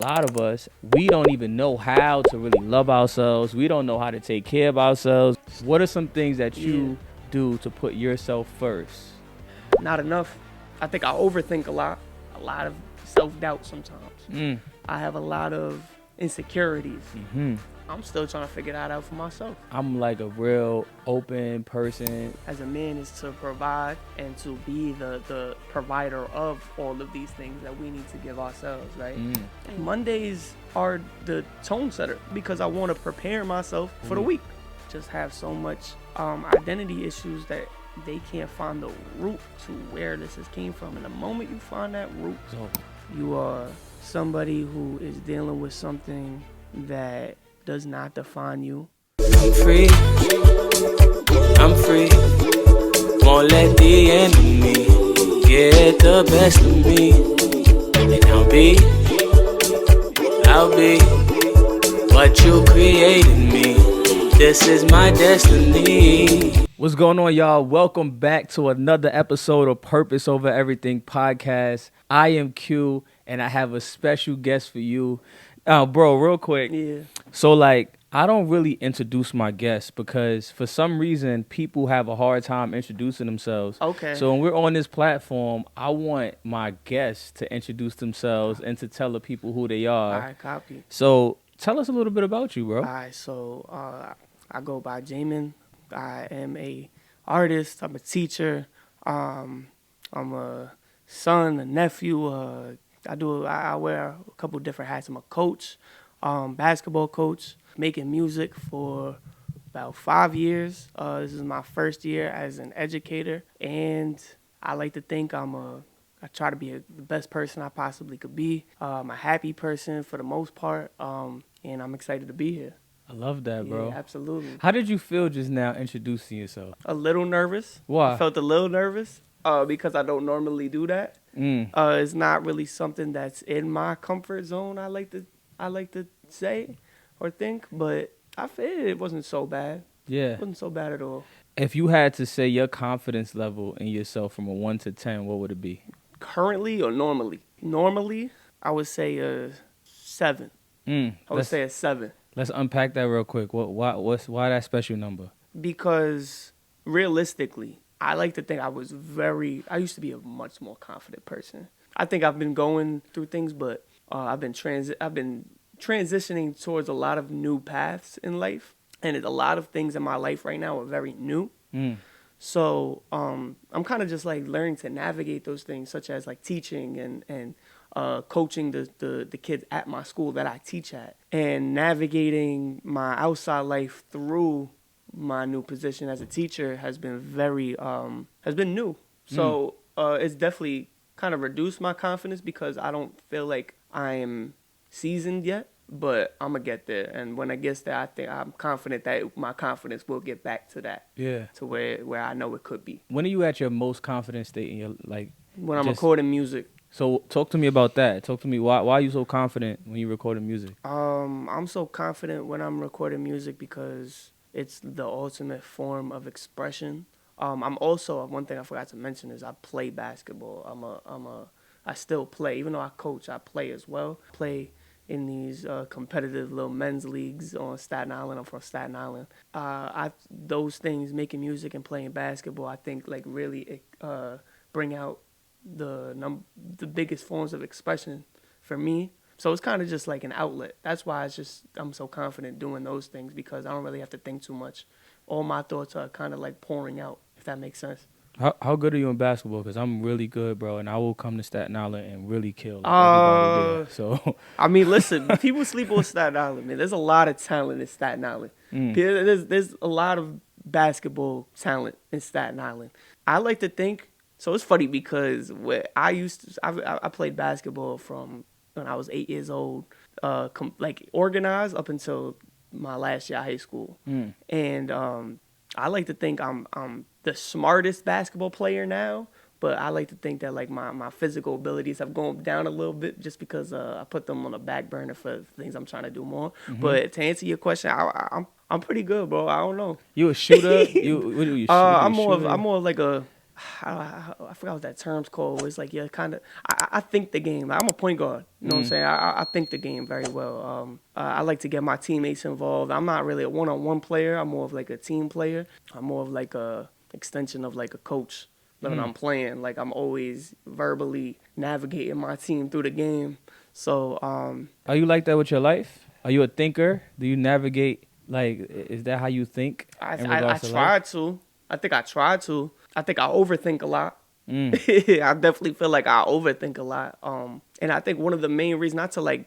A lot of us, we don't even know how to really love ourselves. We don't know how to take care of ourselves. What are some things that you do to put yourself first? Not enough. I think I overthink a lot of self-doubt sometimes. I have a lot of insecurities. I'm still trying to figure that out for myself. I'm like a real open person. As a man is to provide and to be the provider of all of these things that we need to give ourselves, right? And Mondays are the tone setter because I want to prepare myself for the week. Just have so much identity issues that they can't find the root to where this came from. And the moment you find that root, you are somebody who is dealing with something that does not define you. I'm free, I'm free. Won't let the enemy get the best of me. And I'll be what you created me. This is my destiny. What's going on, y'all? Welcome back to another episode of Purpose Over Everything podcast. I am Q, and I have a special guest for you. Bro, real quick. Yeah. So, I don't really introduce my guests because for some reason, people have a hard time introducing themselves. Okay. So when we're on this platform, I want my guests to introduce themselves and to tell the people who they are. All right, copy. So tell us a little bit about you, bro. All right, so I go by Jaymin. I am a artist. I'm a teacher. I'm a son, a nephew. I wear a couple different hats. I'm a coach, basketball coach, making music for about 5 years. This is my first year as an educator, and I like to think I try to be the best person I possibly could be. I'm a happy person for the most part, and I'm excited to be here. I love that, bro. Yeah, absolutely. How did you feel just now introducing yourself? A little nervous. Why? I felt a little nervous because I don't normally do that. It's not really something that's in my comfort zone. I like to say or think, but I feel it wasn't so bad. Yeah. It wasn't so bad at all. If you had to say your confidence level in yourself from a 1 to 10, what would it be? Currently or normally? Normally, I would say a 7. I would say a 7. Let's unpack that real quick. Why that special number? Because realistically, I like to think I used to be a much more confident person. I think I've been going through things, but I've been transitioning towards a lot of new paths in life. And a lot of things in my life right now are very new. So I'm kind of just like learning to navigate those things, such as like teaching and coaching the kids at my school that I teach at, and navigating my outside life through my new position as a teacher has been new. So it's definitely kind of reduced my confidence because I don't feel like I am seasoned yet, but I'm gonna get there. And when I get there, I think I'm confident that my confidence will get back to that. Yeah. To where I know it could be. When are you at your most confident state in your When I'm recording music. So talk to me about that. Talk to me why are you so confident when you're recording music? I'm so confident when I'm recording music because it's the ultimate form of expression. I'm also, one thing I forgot to mention is I play basketball. I still play. Even though I coach, I play as well. Play in these competitive little men's leagues on Staten Island. I'm from Staten Island. Those things, making music and playing basketball, I think like really bring out the biggest forms of expression for me. So it's kind of just like an outlet. That's why I'm so confident doing those things because I don't really have to think too much. All my thoughts are kind of like pouring out, if that makes sense. How good are you in basketball? Because I'm really good, bro, and I will come to Staten Island and really kill everybody there. So I mean, listen, people sleep on Staten Island, man. There's a lot of talent in Staten Island. There's a lot of basketball talent in Staten Island. I like to think. So it's funny because I played basketball from when I was 8 years old, organized up until my last year of high school. And I like to think I'm the smartest basketball player now, but I like to think that like my physical abilities have gone down a little bit just because I put them on the back burner for things I'm trying to do more. But to answer your question, I'm pretty good, bro. I don't know. You a shooter? You I'm more like I forgot what that term's called. It's like, yeah, kind of. I think the game. I'm a point guard. You know what I'm saying? I think the game very well. I like to get my teammates involved. I'm not really a one-on-one player. I'm more of like a team player. I'm more of like a extension of like a coach. When I'm playing, like I'm always verbally navigating my team through the game. So, Are you like that with your life? Are you a thinker? Do you navigate? Like, is that how you think in I regards to try life? to. I think I try to. I think I overthink a lot. Mm. I definitely feel like I overthink a lot. And I think one of the main reasons, not to like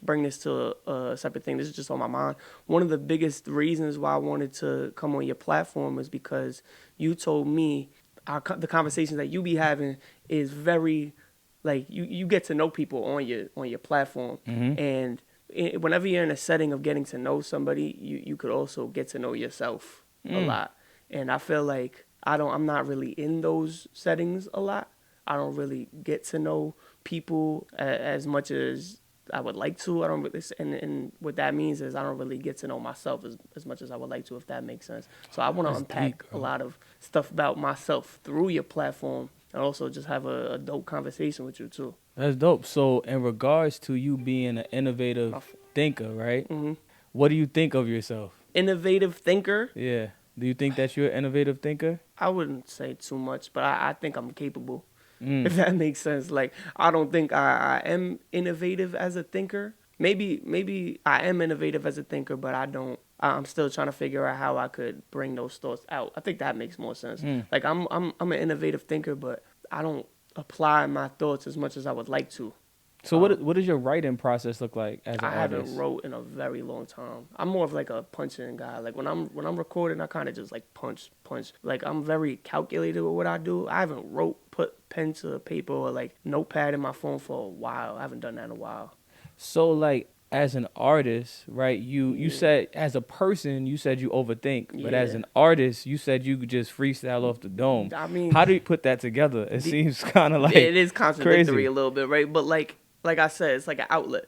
bring this to a separate thing, this is just on my mind. One of the biggest reasons why I wanted to come on your platform is because you told me the conversations that you be having is very, like, you get to know people on your platform, and whenever you're in a setting of getting to know somebody, you could also get to know yourself a lot. And I feel like I'm not really in those settings a lot. I don't really get to know people as much as I would like to. I don't really, and what that means is I don't really get to know myself as much as I would like to, if that makes sense. So I want to That's unpack deep, a bro. lot of stuff about myself through your platform, and also just have a dope conversation with you too. That's dope. So, in regards to you being an innovative thinker, right? What do you think of yourself? Innovative thinker. Yeah. Do you think that you're an innovative thinker? I wouldn't say too much, but I think I'm capable. If that makes sense. Like, I don't think I am innovative as a thinker. Maybe I am innovative as a thinker, but I'm still trying to figure out how I could bring those thoughts out. I think that makes more sense. Like, I'm an innovative thinker, but I don't apply my thoughts as much as I would like to. So, what does your writing process look like as an I artist? haven't wrote in a very long time. I'm more of like a punching guy. Like when I'm recording, I kind of just like punch. Like I'm very calculated with what I do. I haven't put pen to paper or like notepad in my phone for a while. I haven't done that in a while. So, like, as an artist, right? You said as a person, you said you overthink, but as Yeah. an artist, you said you could just freestyle off the dome. I mean, How do you put that together? It seems kind of like it is contradictory crazy. a little bit, right? But like I said, it's like an outlet.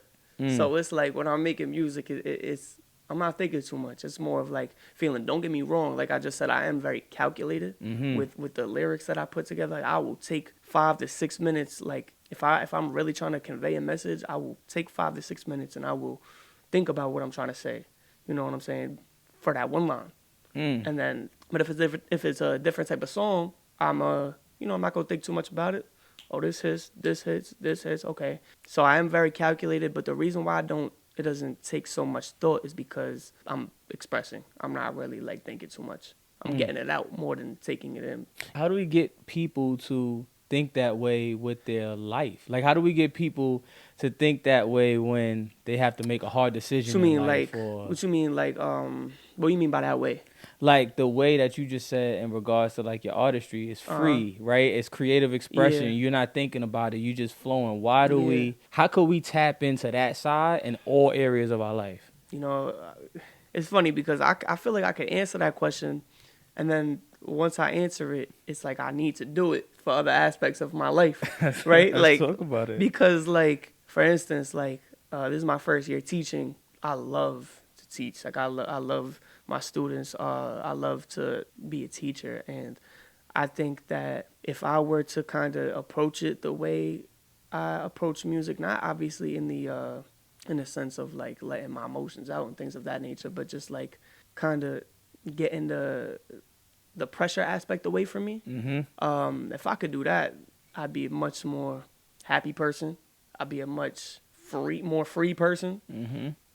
So it's like when I'm making music, it's I'm not thinking too much. It's more of like feeling. Don't get me wrong. Like I just said, I am very calculated with the lyrics that I put together. Like, I will take 5 to 6 minutes. Like if I'm really trying to convey a message, I will take 5 to 6 minutes and I will think about what I'm trying to say. You know what I'm saying? For that one line. And then, but if it's a different type of song, I'm not gonna think too much about it. Oh, this hits, okay. So I am very calculated, but the reason why it doesn't take so much thought is because I'm expressing. I'm not really like thinking too much. I'm getting it out more than taking it in. How do we get people to think that way with their life? Like, how do we get people to think that way when they have to make a hard decision What you in mean, life? like? Or What you mean, like? What do you mean by that way? like the way that you just said in regards to like your artistry is free, right? It's creative expression. Yeah. You're not thinking about it. You just flowing. Why do Yeah. how could we tap into that side in all areas of our life? You know, it's funny because I feel like I could answer that question, and then once I answer it, it's like I need to do it for other aspects of my life, right? Let's Like, talk about it. because, like, for instance, like, this is my first year teaching. I love to teach. Like, I love my students. I love to be a teacher, and I think that if I were to kind of approach it the way I approach music, not obviously in the sense of like letting my emotions out and things of that nature, but just like kind of getting the pressure aspect away from me. If I could do that, I'd be a much more happy person. I'd be a much more free person.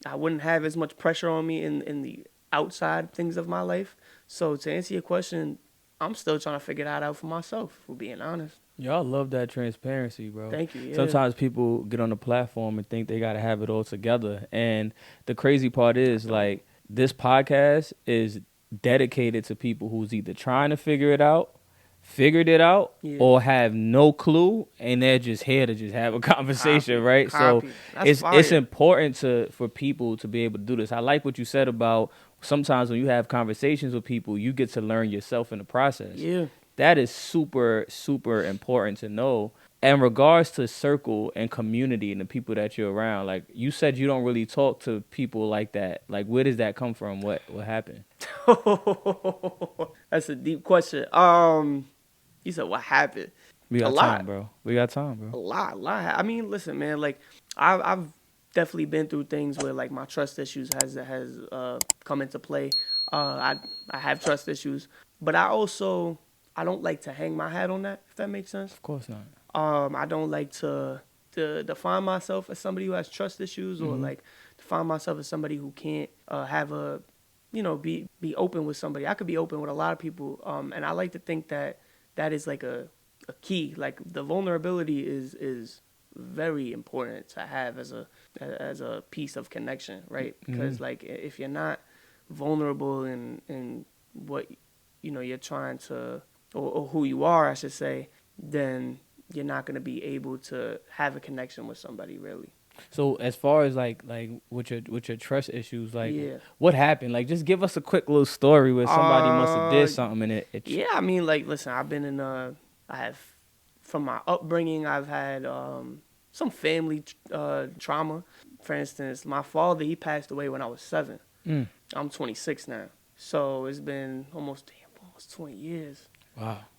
I wouldn't have as much pressure on me in the outside things of my life. So to answer your question, I'm still trying to figure that out for myself, for being honest. Y'all love that transparency, bro. Thank you. Yeah. Sometimes people get on the platform and think they got to have it all together. And the crazy part is, like, this podcast is dedicated to people who's either trying to figured it out, Yeah. or have no clue, and they're just here to just have a conversation, right? Copy. So That's it's fire. important for people to be able to do this. I like what you said about sometimes when you have conversations with people, you get to learn yourself in the process. Yeah. That is super, super important to know. In regards to circle and community and the people that you're around, like you said, you don't really talk to people like that. Like, where does that come from? What happened? That's a deep question. You said what happened? We A got lot. time, bro. We got time, A bro. lot. I mean, listen, man. Like, I've definitely been through things where like my trust issues has come into play. I have trust issues, but I don't like to hang my hat on that. If that makes sense. Of course not. I don't like to define myself as somebody who has trust issues or like define myself as somebody who can't have a, be open with somebody. I could be open with a lot of people, and I like to think that that is like a key. Like the vulnerability is very important to have as a piece of connection, right? Because like if you're not vulnerable in what you're trying to or who you are, I should say, then you're not going to be able to have a connection with somebody really. So as far as like with your trust issues, like Yeah. what happened? Like just give us a quick little story where somebody must have did something and it Yeah, I mean, like, listen, I've been in I have, from my upbringing, I've had some family trauma. For instance, my father, he passed away when I was 7. I'm 26 now, so it's been almost 20 years.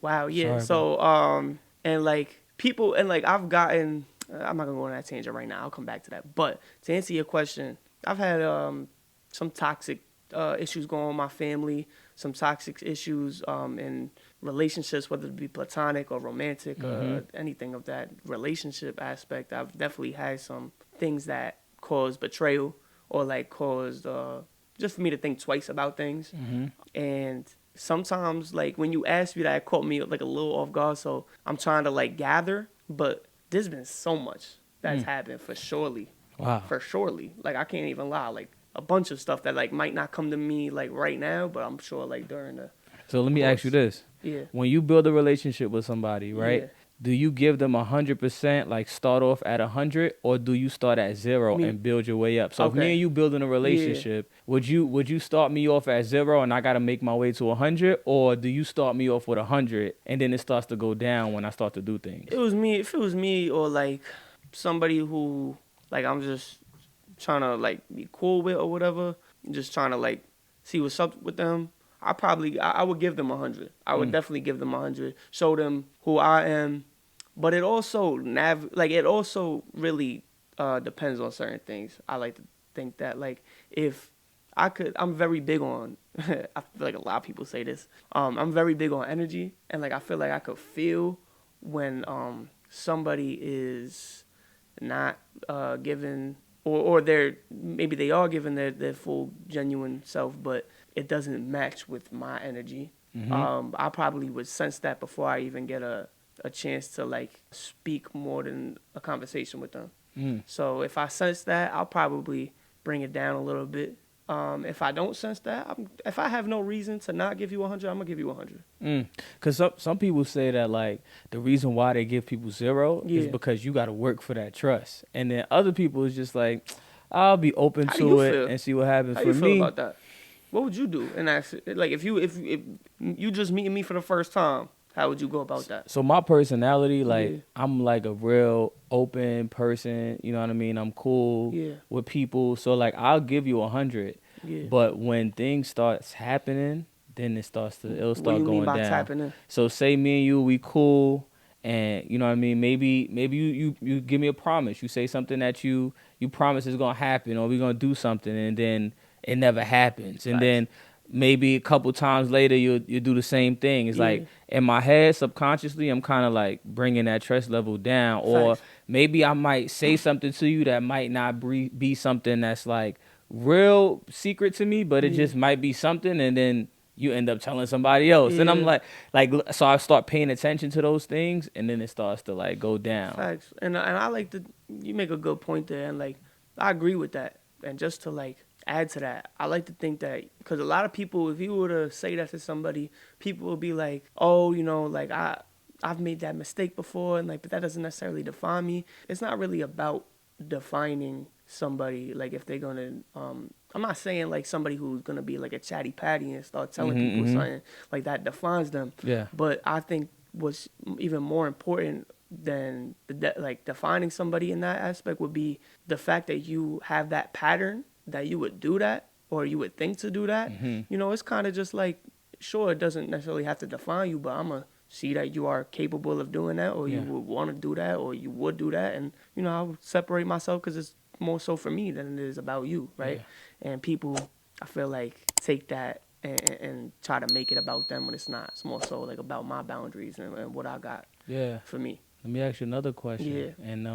Wow, yeah. Sorry, so and like people and like I've gotten. I'm not gonna go on that tangent right now. I'll come back to that. But to answer your question, I've had some toxic issues going on in my family, some toxic issues in relationships, whether it be platonic or romantic or anything of that relationship aspect. I've definitely had some things that caused betrayal or like caused just for me to think twice about things. And sometimes, like, when you ask me that, it caught me like a little off guard. So I'm trying to like gather, but there's been so much that's happened for surely. Wow. For surely. Like, I can't even lie. Like, a bunch of stuff that like might not come to me like right now, but I'm sure like during the. So let me ask you this. Yeah. When you build a relationship with somebody, right? Yeah. Do you give them 100%, like start off at 100, or do you start at 0 and build your way up? So if me Okay. and you building a relationship, would you start me off at 0 and I got to make my way to 100, or do you start me off with 100 and then it starts to go down when I start to do things? It was me. If it was me or like somebody who like I'm just trying to like be cool with or whatever, just trying to like see what's up with them, I would give them 100. I would definitely give them 100. Show them who I am, but it also it also really depends on certain things. I like to think that like if I could, I'm very big on. I feel like a lot of people say this. I'm very big on energy, and like I feel like I could feel when somebody is not giving or maybe they are giving their full genuine self, but it doesn't match with my energy. I probably would sense that before I even get a chance to like speak more than a conversation with them. So if I sense that, I'll probably bring it down a little bit. If I don't sense that, if I have no reason to not give you 100, I'm gonna give you 100. Because some people say that like the reason why they give people 0 is because you got to work for that trust, and then other people is just like, I'll be open to it and see what happens. How For you feel me, about that? What would you do? And like if you just meeting me for the first time, how would you go about that? so my personality, like I'm like a real open person. You know what I mean? I'm cool with people. So like I'll give you 100. But when things starts happening, then it'll start What do you going mean by down. tapping in? So say me and you, we cool, and you know what I mean. Maybe you give me a promise. You say something that you promise is gonna happen, or we're gonna do something, and then it never happens. And then maybe a couple times later you do the same thing. It's like in my head subconsciously I'm kind of like bringing that trust level down, or maybe I might say something to you that might not be something that's like real secret to me, but it just might be something, and then you end up telling somebody else. And I'm like so I start paying attention to those things, and then it starts to like go down. Facts. And I like you make a good point there, and like I agree with that. And just to like add to that, I like to think that because a lot of people, if you were to say that to somebody, people will be like, oh, like I've made that mistake before, and like, but that doesn't necessarily define me. It's not really about defining somebody. Like if they're gonna, I'm not saying like somebody who's gonna be like a chatty patty and start telling people something like that defines them. Yeah. But I think what's even more important than like defining somebody in that aspect would be the fact that you have that pattern that you would do that or you would think to do that. It's kind of just like, sure, it doesn't necessarily have to define you, but I'm gonna see that you are capable of doing that, or you Yeah. would want to do that, or you would do that. And, I would separate myself because it's more so for me than it is about you, right? Yeah. And people, I feel like, take that and try to make it about them when it's not. It's more so like about my boundaries and what I got Yeah. for me. Let me ask you another question. Yeah. And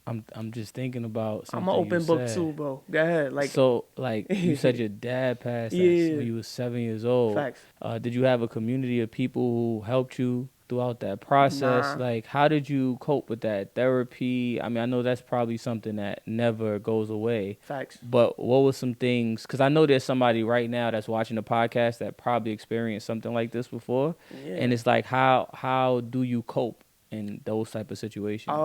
I'm just thinking about I'm an something you open book said. too, bro. Go ahead. Like, So, like you said, your dad passed yeah, when you was 7 years old. facts. Did you have a community of people who helped you throughout that process? Nah. Like, how did you cope with that? Therapy? I mean, I know that's probably something that never goes away. Facts. But what were some things? Because I know there's somebody right now that's watching the podcast that probably experienced something like this before, and Yeah. it's like, how do you cope in those type of situations?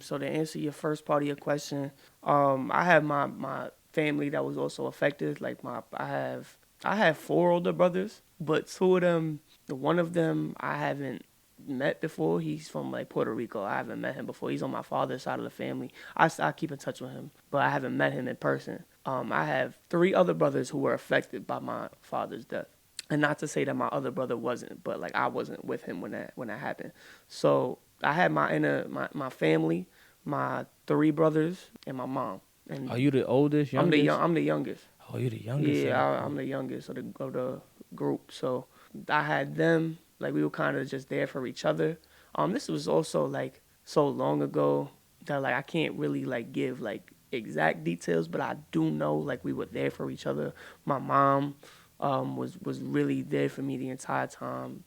So to answer your first part of your question, I have my family that was also affected. Like I have four older brothers, but two of them, one of them I haven't met before. He's from like Puerto Rico. I haven't met him before. He's on my father's side of the family. I keep in touch with him, but I haven't met him in person. I have three other brothers who were affected by my father's death. And not to say that my other brother wasn't, but like I wasn't with him when that happened. So I had my family, my three brothers, and my mom. And Are you the oldest, youngest? I'm the youngest. Oh, you're the youngest. Yeah, I'm the youngest of the group. So I had them. Like we were kind of just there for each other. This was also like so long ago that like I can't really like give like exact details, but I do know like we were there for each other. My mom was really there for me the entire time.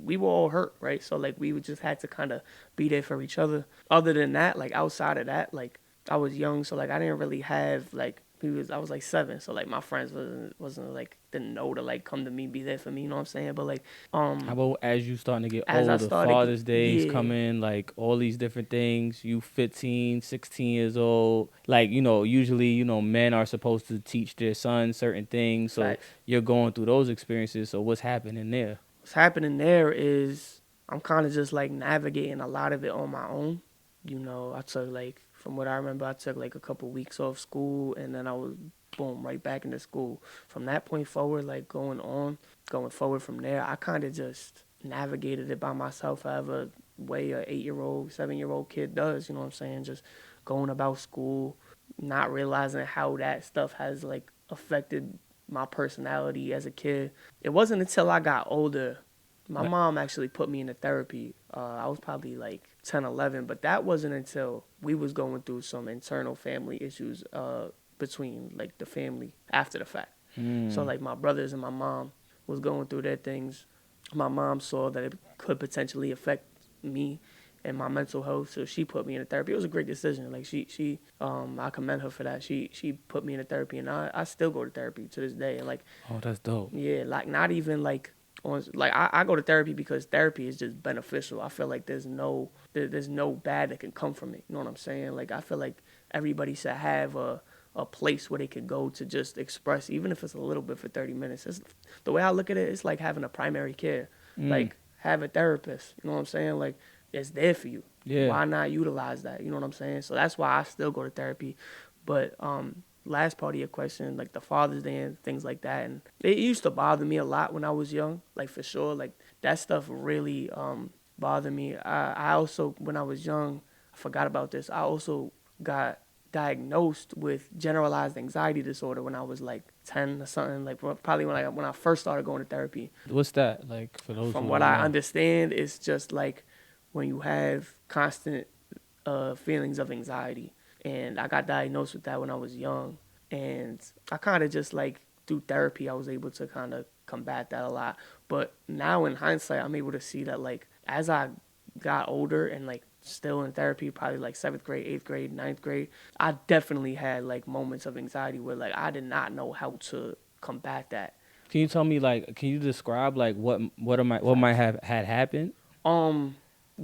We were all hurt, right? So like we just had to kind of be there for each other. Other than that, like outside of that, like I was young, so like I didn't really have like I was like 7, so like my friends wasn't like didn't know to like come to me, be there for me, you know what I'm saying? But like How about as you starting to get as I older, started, Father's Days yeah, coming, like all these different things, you 15, 16 years old, like, usually, men are supposed to teach their sons certain things, so facts. you're going through those experiences, so what's happening there? What's happening there is I'm kind of just like navigating a lot of it on my own. I took like from what I remember, I took like a couple weeks off school, and then I was boom right back into school. From that point forward, like going forward from there, I kind of just navigated it by myself, however way a 8-year-old, 7-year-old kid does. You know what I'm saying? Just going about school, not realizing how that stuff has like affected my personality as a kid. It wasn't until I got older. My mom actually put me into therapy. I was probably like 10, 11, but that wasn't until we was going through some internal family issues between like the family after the fact. So like my brothers and my mom was going through their things. My mom saw that it could potentially affect me and my mental health, so she put me into therapy. It was a great decision. Like I commend her for that. She put me into therapy, and I still go to therapy to this day. And like, Oh, that's dope. yeah, like not even like I go to therapy because therapy is just beneficial. I feel like there's no bad that can come from it. You know what I'm saying? Like I feel like everybody should have a place where they could go to just express, even if it's a little bit for 30 minutes. The way I look at it, it's like having a primary care. Like have a therapist. You know what I'm saying? Like it's there for you. Yeah. Why not utilize that? You know what I'm saying? So that's why I still go to therapy. But last part of your question, like the Father's Day and things like that, and it used to bother me a lot when I was young, like for sure, like that stuff really bothered me. I also, when I was young, I forgot about this, I also got diagnosed with generalized anxiety disorder when I was like 10 or something, like probably when I first started going to therapy. What's that, like, for those From who what don't I know? understand, it's just like when you have constant feelings of anxiety. And I got diagnosed with that when I was young. And I kind of just like through therapy, I was able to kind of combat that a lot. But now in hindsight, I'm able to see that like as I got older and like still in therapy, probably like 7th grade, 8th grade, 9th grade, I definitely had like moments of anxiety where like I did not know how to combat that. Can you tell me, like, can you describe, like, what might have had happened?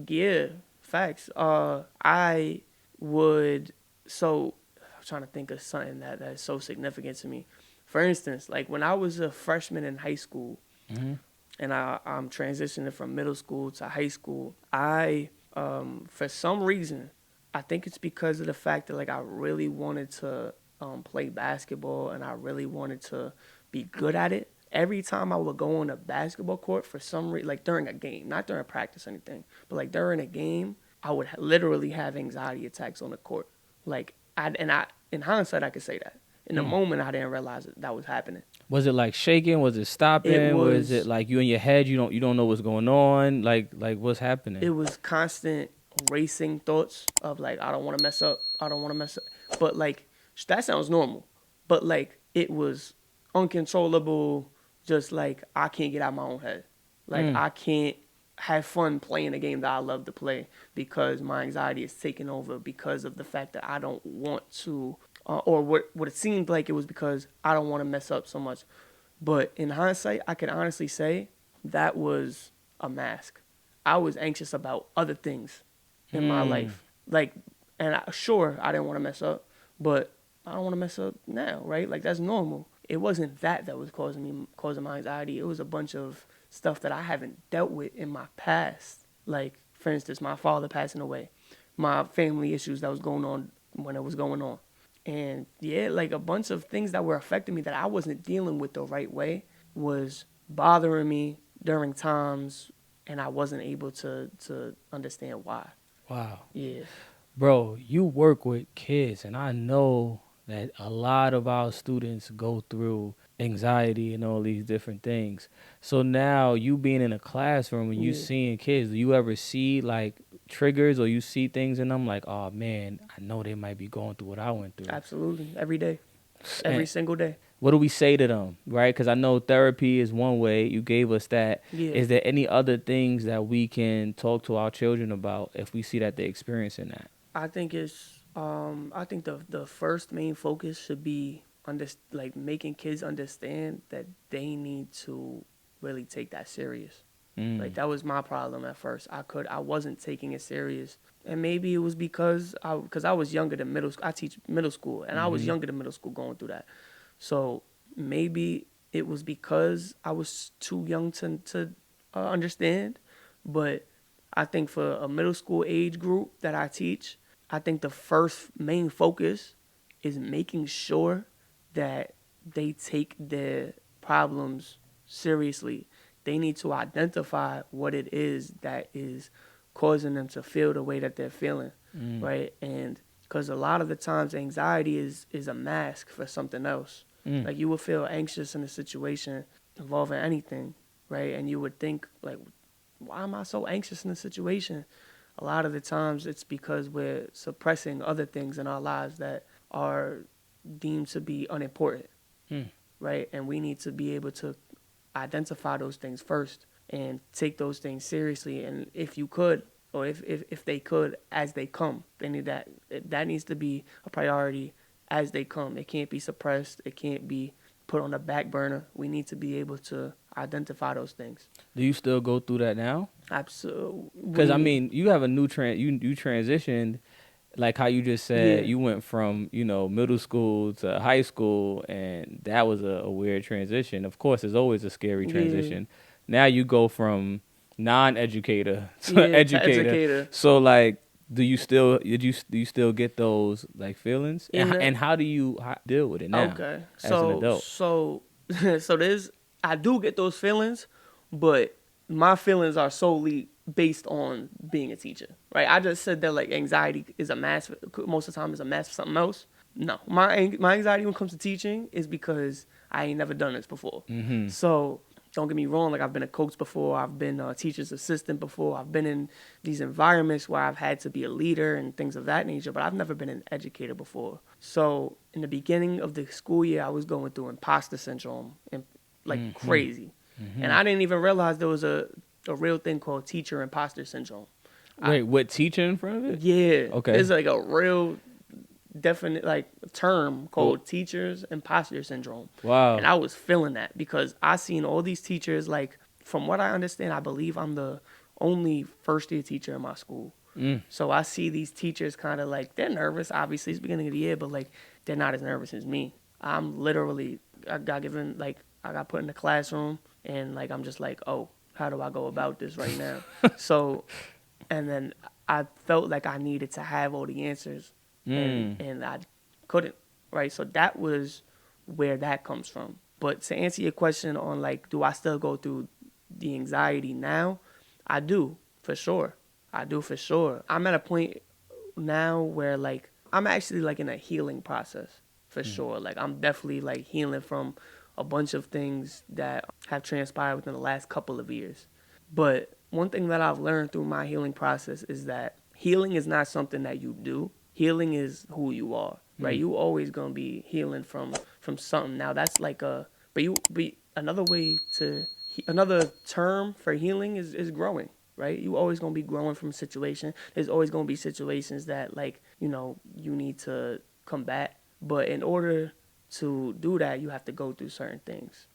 Yeah, facts. I would, so I'm trying to think of something that is so significant to me. For instance, like when I was a freshman in high school, and I'm transitioning from middle school to high school, for some reason, I think it's because of the fact that like I really wanted to play basketball and I really wanted to be good at it. every time I would go on a basketball court for some reason, like during a game, not during practice or anything, but like during a game, I would literally have anxiety attacks on the court. Like in hindsight, I could say that. In the moment, I didn't realize that was happening. Was it like shaking? Was it stopping? Was it like you in your head? You don't know what's going on? Like what's happening? It was constant racing thoughts of like, I don't want to mess up. I don't want to mess up. But like, that sounds normal. But like, it was uncontrollable. Just like, I can't get out of my own head. Like, I can't have fun playing a game that I love to play because my anxiety is taking over because of the fact that I don't want to, or what it seemed like it was because I don't want to mess up so much. But in hindsight, I can honestly say that was a mask. I was anxious about other things in my life. Like, and sure, I didn't want to mess up, but I don't want to mess up now, right? Like, that's normal. It wasn't that was causing my anxiety. It was a bunch of stuff that I haven't dealt with in my past. Like, for instance, my father passing away, my family issues that was going on when it was going on. And yeah, like a bunch of things that were affecting me that I wasn't dealing with the right way was bothering me during times, and I wasn't able to understand why. Wow. Yeah. Bro, you work with kids, and I know that a lot of our students go through anxiety and all these different things. So now you being in a classroom and you seeing kids, do you ever see like triggers or you see things in them like, oh man, I know they might be going through what I went through? Absolutely. Every day. Every single day. What do we say to them, right? Because I know therapy is one way. You gave us that. Yeah. Is there any other things that we can talk to our children about if we see that they're experiencing that? I think I think the first main focus should be like making kids understand that they need to really take that serious. Like, that was my problem at first. I wasn't taking it serious. And maybe it was because I was younger than middle school. I teach middle school, and I was younger than middle school going through that. So maybe it was because I was too young to understand. But I think for a middle school age group that I teach, I think the first main focus is making sure that they take their problems seriously. They need to identify what it is that is causing them to feel the way that they're feeling, right? And because a lot of the times anxiety is a mask for something else. Like, you would feel anxious in a situation involving anything, right? And you would think, like, why am I so anxious in this situation? A lot of the times it's because we're suppressing other things in our lives that are deemed to be unimportant, right? And we need to be able to identify those things first and take those things seriously. And if you could, or if they could, as they come, they need that needs to be a priority as they come. It can't be suppressed. It can't be put on the back burner. We need to be able to identify those things. Do you still go through that now? Absolutely. Because I mean, you have a new you transitioned, like how you just said, Yeah. you went from middle school to high school, and that was a weird transition. Of course, it's always a scary transition. Now you go from non-educator to educator. So like, do you still get those like feelings, and how do you deal with it now? Okay, as an adult? So I do get those feelings, but my feelings are solely based on being a teacher, right? I just said that like anxiety is a mask. Most of the time, is a mask for something else. No, my anxiety when it comes to teaching is because I ain't never done this before. So don't get me wrong. Like, I've been a coach before. I've been a teacher's assistant before. I've been in these environments where I've had to be a leader and things of that nature, but I've never been an educator before. So in the beginning of the school year, I was going through imposter syndrome and like crazy. And I didn't even realize there was a real thing called teacher imposter syndrome. Wait, what, teacher in front of it? Yeah. Okay. There's like a real definite like term called teachers imposter syndrome. Wow. And I was feeling that because I seen all these teachers, like, from what I understand, I believe I'm the only first year teacher in my school. So I see these teachers kind of like, they're nervous, obviously it's beginning of the year, but like, they're not as nervous as me. I'm literally, I got put in the classroom and like, I'm just like, oh, how do I go about this right now? So, and then I felt like I needed to have all the answers. And I couldn't, right? So that was where that comes from. But to answer your question on like, do I still go through the anxiety now? I do, for sure. I do for sure. I'm at a point now where like I'm actually like in a healing process for sure. Like I'm definitely like healing from a bunch of things that have transpired within the last couple of years. But one thing that I've learned through my healing process is that healing is not something that you do. Healing is who you are, right? You always gonna be healing from something. Now that's like but another way to another term for healing is growing, right? You always gonna be growing from a situation. There's always gonna be situations that like you need to combat, but in order to do that, you have to go through certain things.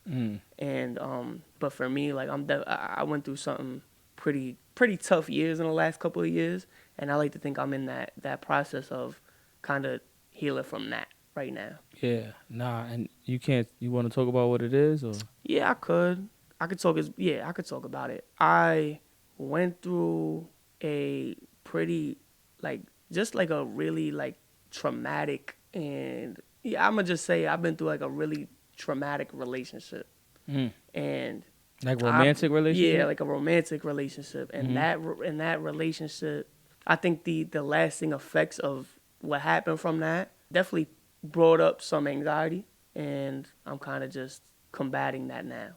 And but for me, like I went through something pretty tough years in the last couple of years, and I like to think I'm in that process of kind of healing from that right now. Yeah, nah, and you can't. You want to talk about what it is, or Yeah, I could. I could talk about it. I went through a pretty like just like a really like traumatic and yeah, I'm gonna just say I've been through like a really traumatic relationship. And like romantic relationship? yeah, like a romantic relationship, and that relationship, I think the lasting effects of what happened from that definitely brought up some anxiety, and I'm kind of just combating that now.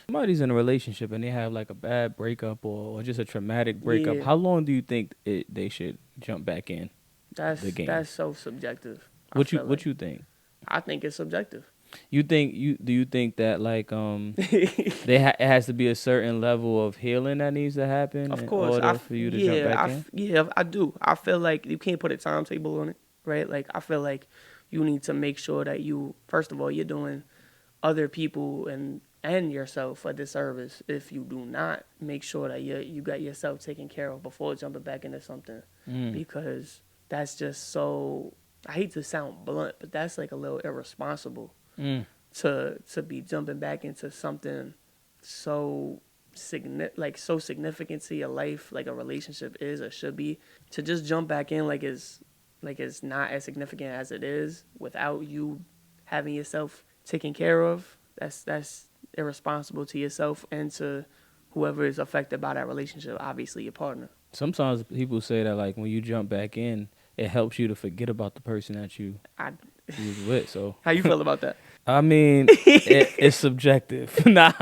Somebody's in a relationship and they have like a bad breakup or just a traumatic breakup. Yeah, How long do you think they should jump back in the game? that's so subjective. What you think? I think it's subjective. Do you think that like it has to be a certain level of healing that needs to happen Of in course, order for you to jump back in? yeah, I do. I feel like you can't put a timetable on it, right? Like I feel like you need to make sure that you, first of all, you're doing other people and yourself a disservice if you do not make sure that you got yourself taken care of before jumping back into something, because that's just so. I hate to sound blunt, but that's like a little irresponsible to be jumping back into something so so significant to your life, like a relationship is or should be, to just jump back in like it's not as significant as it is without you having yourself taken care of. That's irresponsible to yourself and to whoever is affected by that relationship, obviously your partner. Sometimes people say that like when you jump back in, it helps you to forget about the person that you I, was with. So how you feel about that? I mean, it's subjective. Nah,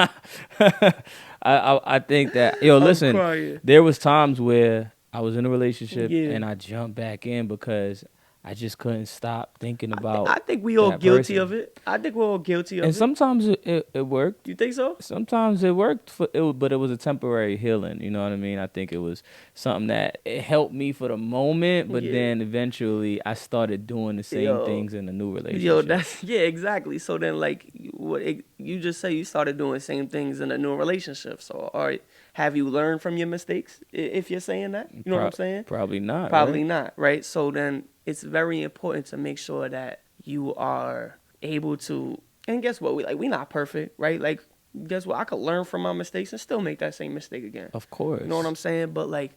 I think that I'm listen, crying. there was times where I was in a relationship Yeah. and I jumped back in because I just couldn't stop thinking about. I think we all that guilty person. of it. I think we're all guilty of And it. sometimes it worked. You think so? Sometimes it worked but it was a temporary healing. You know what I mean? I think it was something that it helped me for the moment, but Yeah. then eventually I started doing the same Yo. things in a new relationship. Yo, yeah, exactly. So then, like, you just say you started doing the same things in a new relationship. So, all right, have you learned from your mistakes? If you're saying that, you know what I'm saying? Probably not. Probably right? not, right? So then, it's very important to make sure that you are able to. And guess what? We not perfect, right? Like, guess what? I could learn from my mistakes and still make that same mistake again. Of course. You know what I'm saying? But like,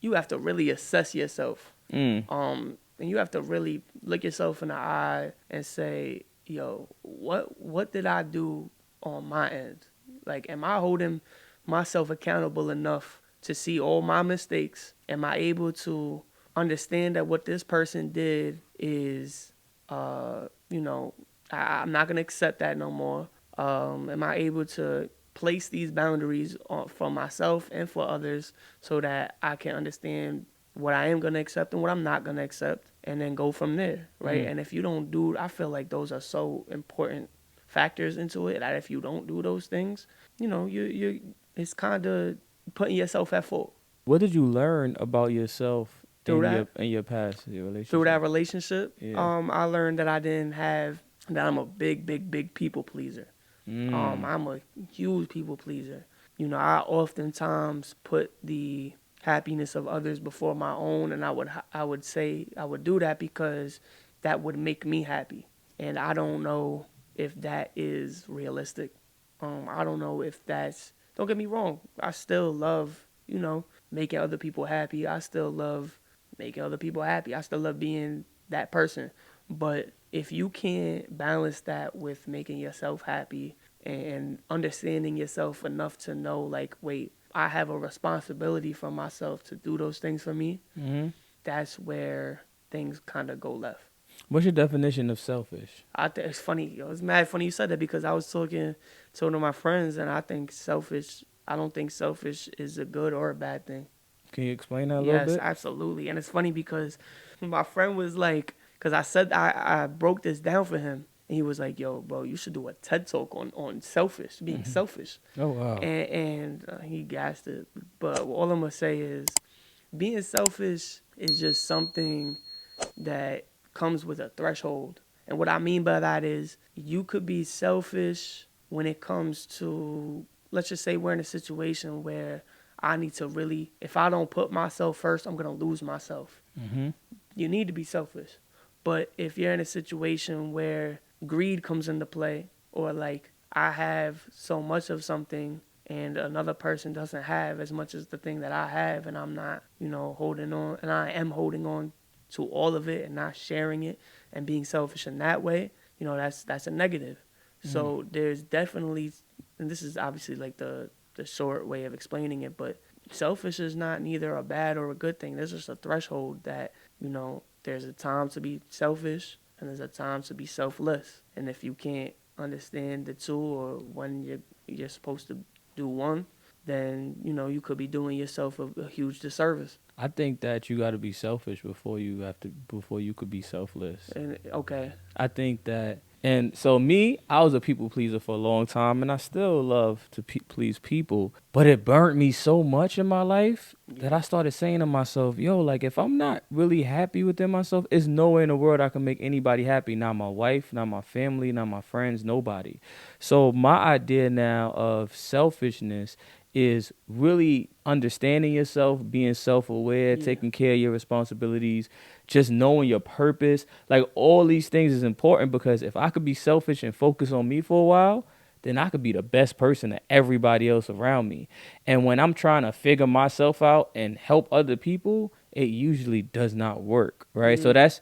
you have to really assess yourself. And you have to really look yourself in the eye and say, yo, what did I do on my end? Like, am I holding myself accountable enough to see all my mistakes? Am I able to understand that what this person did is, I'm not going to accept that no more? Am I able to place these boundaries for myself and for others so that I can understand what I am going to accept and what I'm not going to accept, and then go from there, right? And if you don't do, I feel like those are so important factors into it that if you don't do those things, you it's kind of putting yourself at fault. What did you learn about yourself Through in your past relationship? Through that relationship, Yeah. I learned that I'm a big people pleaser. I'm a huge people pleaser. I oftentimes put the happiness of others before my own, and I would say I would do that because that would make me happy. And I don't know if that is realistic. I don't know if that's. Don't get me wrong. I still love, making other people happy. I still love making other people happy. I still love being that person. But if you can't balance that with making yourself happy and understanding yourself enough to know, like, wait, I have a responsibility for myself to do those things for me, that's where things kind of go left. What's your definition of selfish? I think it's funny. It's mad funny you said that because I was talking to one of my friends, and I don't think selfish is a good or a bad thing. Can you explain that a little Yes, bit? absolutely. And it's funny because my friend was like, because I said I broke this down for him, and he was like, "Yo, bro, you should do a TED talk on being selfish." Oh, wow. And he gassed it. But all I'm gonna say is, being selfish is just something that comes with a threshold. And what I mean by that is, you could be selfish when it comes to, let's just say we're in a situation where I need to really, if I don't put myself first, I'm going to lose myself. You need to be selfish. But if you're in a situation where greed comes into play, or like I have so much of something and another person doesn't have as much as the thing that I have, and I'm not, holding on, and I am holding on to all of it and not sharing it and being selfish in that way, that's a negative. So there's definitely, and this is obviously like the short way of explaining it, but selfish is not neither a bad or a good thing. There's just a threshold that, there's a time to be selfish and there's a time to be selfless. And if you can't understand the two, or when you're supposed to do one, then, you could be doing yourself a huge disservice. I think that you got to be selfish before you could be selfless. And okay. I think that, and so me, I was a people pleaser for a long time, and I still love to please people, but it burnt me so much in my life that I started saying to myself, yo, like, if I'm not really happy within myself, there's no way in the world I can make anybody happy. Not my wife, not my family, not my friends, nobody. So my idea now of selfishness is really understanding yourself, being self-aware, taking care of your responsibilities, just knowing your purpose. Like, all these things is important, because if I could be selfish and focus on me for a while, then I could be the best person to everybody else around me. And when I'm trying to figure myself out and help other people, it usually does not work, right? So that's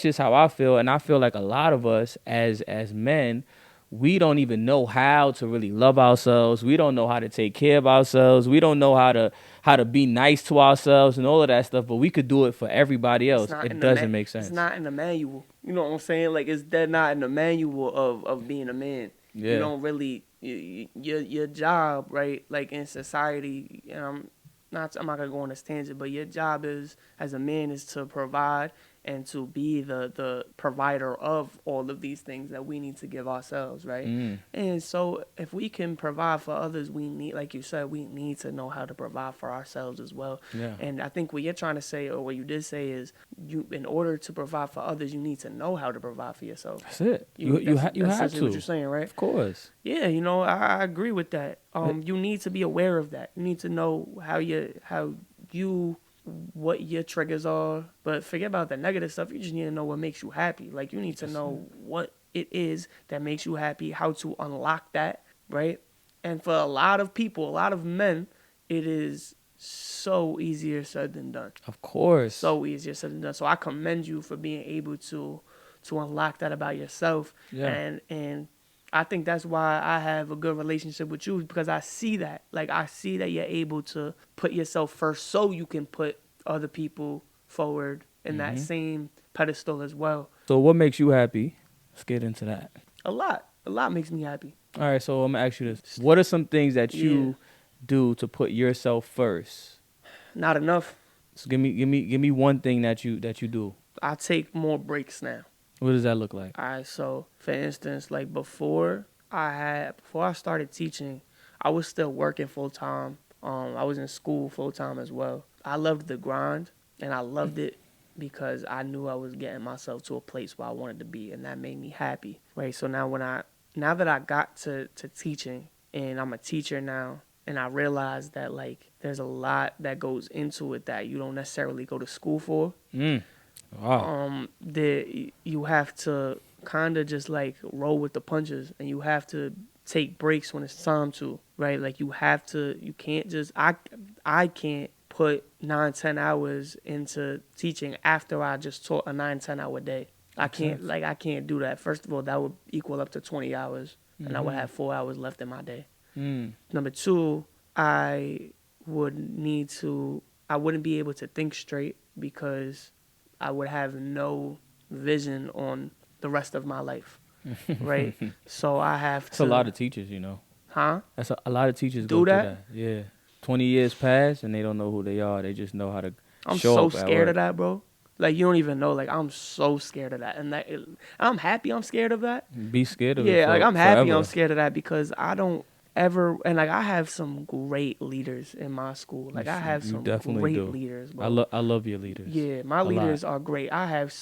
just how I feel. And I feel like a lot of us as men, we don't even know how to really love ourselves. We don't know how to take care of ourselves. We don't know how to be nice to ourselves and all of that stuff, but we could do it for everybody else. It doesn't make sense. It's not in the manual. You know what I'm saying? Like, it's dead not in the manual of being a man. Yeah. You don't really, your job, right? Like, in society, and I'm not gonna go on this tangent, but your job is, as a man, is to provide and to be the provider of all of these things that we need to give ourselves, right? And so if we can provide for others, we need, like you said, we need to know how to provide for ourselves as well. Yeah. And I think what you're trying to say, or what you did say, is in order to provide for others, you need to know how to provide for yourself. That's it. You have that's to. what you're saying, right? Of course. Yeah, I agree with that. You need to be aware of that. You need to know what your triggers are, but forget about the negative stuff. You just need to know what makes you happy. Like, you need to know what it is that makes you happy, how to unlock that, right? And for a lot of people, a lot of men, it is so easier said than done. Of course. So easier said than done. So I commend you for being able to unlock that about yourself. Yeah. And I think that's why I have a good relationship with you, because I see that. Like, I see that you're able to put yourself first so you can put other people forward in that same pedestal as well. So what makes you happy? Let's get into that. A lot makes me happy. All right, so I'm going to ask you this. What are some things that you do to put yourself first? Not enough. So give me one thing that you do. I take more breaks now. What does that look like? All right, so for instance, like before I started teaching, I was still working full time. I was in school full time as well. I loved the grind, and I loved it because I knew I was getting myself to a place where I wanted to be, and that made me happy. Right. So now now that I got to teaching, and I'm a teacher now, and I realized that, like, there's a lot that goes into it that you don't necessarily go to school for. Wow. You have to kind of just like roll with the punches, and you have to take breaks when it's time to, right? Like, you can't just, I can't put 9-10 hours into teaching after I just taught a 9-10 hour day. I can't do that. First of all, that would equal up to 20 hours, and I would have 4 hours left in my day. Number two, I wouldn't be able to think straight because I would have no vision on the rest of my life, right? So I have to. That's a lot of teachers, you know. Huh? That's a lot of teachers Do go through that? that. Yeah. 20 years pass and they don't know who they are. They just know how to I'm show so up at scared work. of that, bro. Like, you don't even know. Like, I'm so scared of that. And I'm happy I'm scared of that. Be scared of it. Yeah, like, I'm happy forever. I'm scared of that because I don't ever, and like, I have some great leaders in my school. Like, I have some great leaders, bro. I love your leaders. Yeah, my leaders are great. I have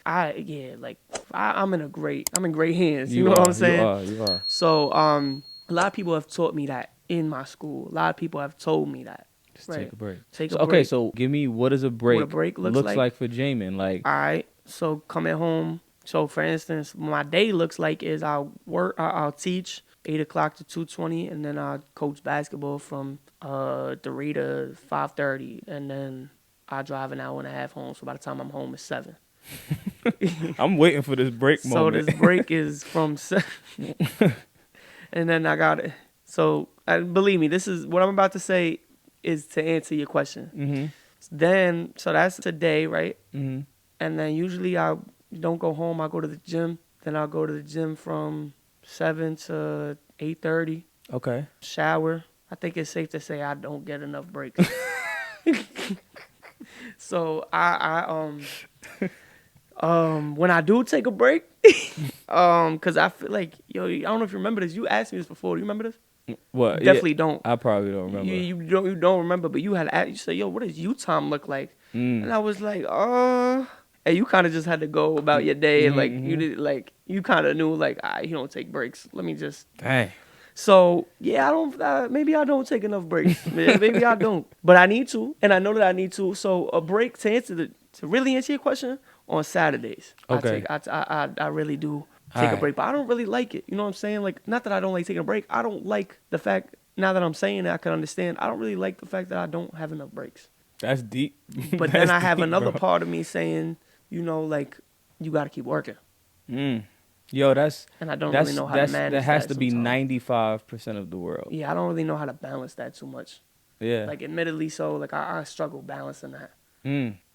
I'm in great hands. You know what I'm saying? You are. So, a lot of people have taught me that in my school. A lot of people have told me that. Just take a break. Break. So give me what is a break? What a break looks like for Jaymin. Like, all right, so coming home. So for instance, my day looks like is I'll teach 8 o'clock to 2:20, and then I'll coach basketball from 3 to 5:30, and then I drive an hour and a half home. So by the time I'm home, it's 7. I'm waiting for this break moment. So this break is from 7, and then I got it. So believe me, this is what I'm about to say is to answer your question. Mm-hmm. Then, so that's today, right? Mm-hmm. And then usually I don't go home. I go to the gym. Then I'll go to the gym from 7 to 8:30. Okay. Shower. I think it's safe to say I don't get enough breaks. So when I do take a break, because I feel like, yo, I don't know if you remember this. You asked me this before. Do you remember this? What? Definitely don't. I probably don't remember. You don't remember, but you said, yo, what does you time look like? And I was like, and you kind of just had to go about your day, and like you did, like you kind of knew, like, you don't take breaks. Let me just. Dang. So yeah, maybe I don't take enough breaks. Maybe I don't, but I need to, and I know that I need to. So a break to really answer your question on Saturdays. Okay. I really do take a break, but I don't really like it. You know what I'm saying? Like, not that I don't like taking a break. I don't like the fact, now that I'm saying it, I can understand. I don't really like the fact that I don't have enough breaks. That's deep. But then I have another part of me saying, you know, like, you got to keep working. Yo, and I don't really know how to manage that has to be sometimes. 95% of the world. Yeah, I don't really know how to balance that too much. Yeah. Like, admittedly so, like, I struggle balancing that.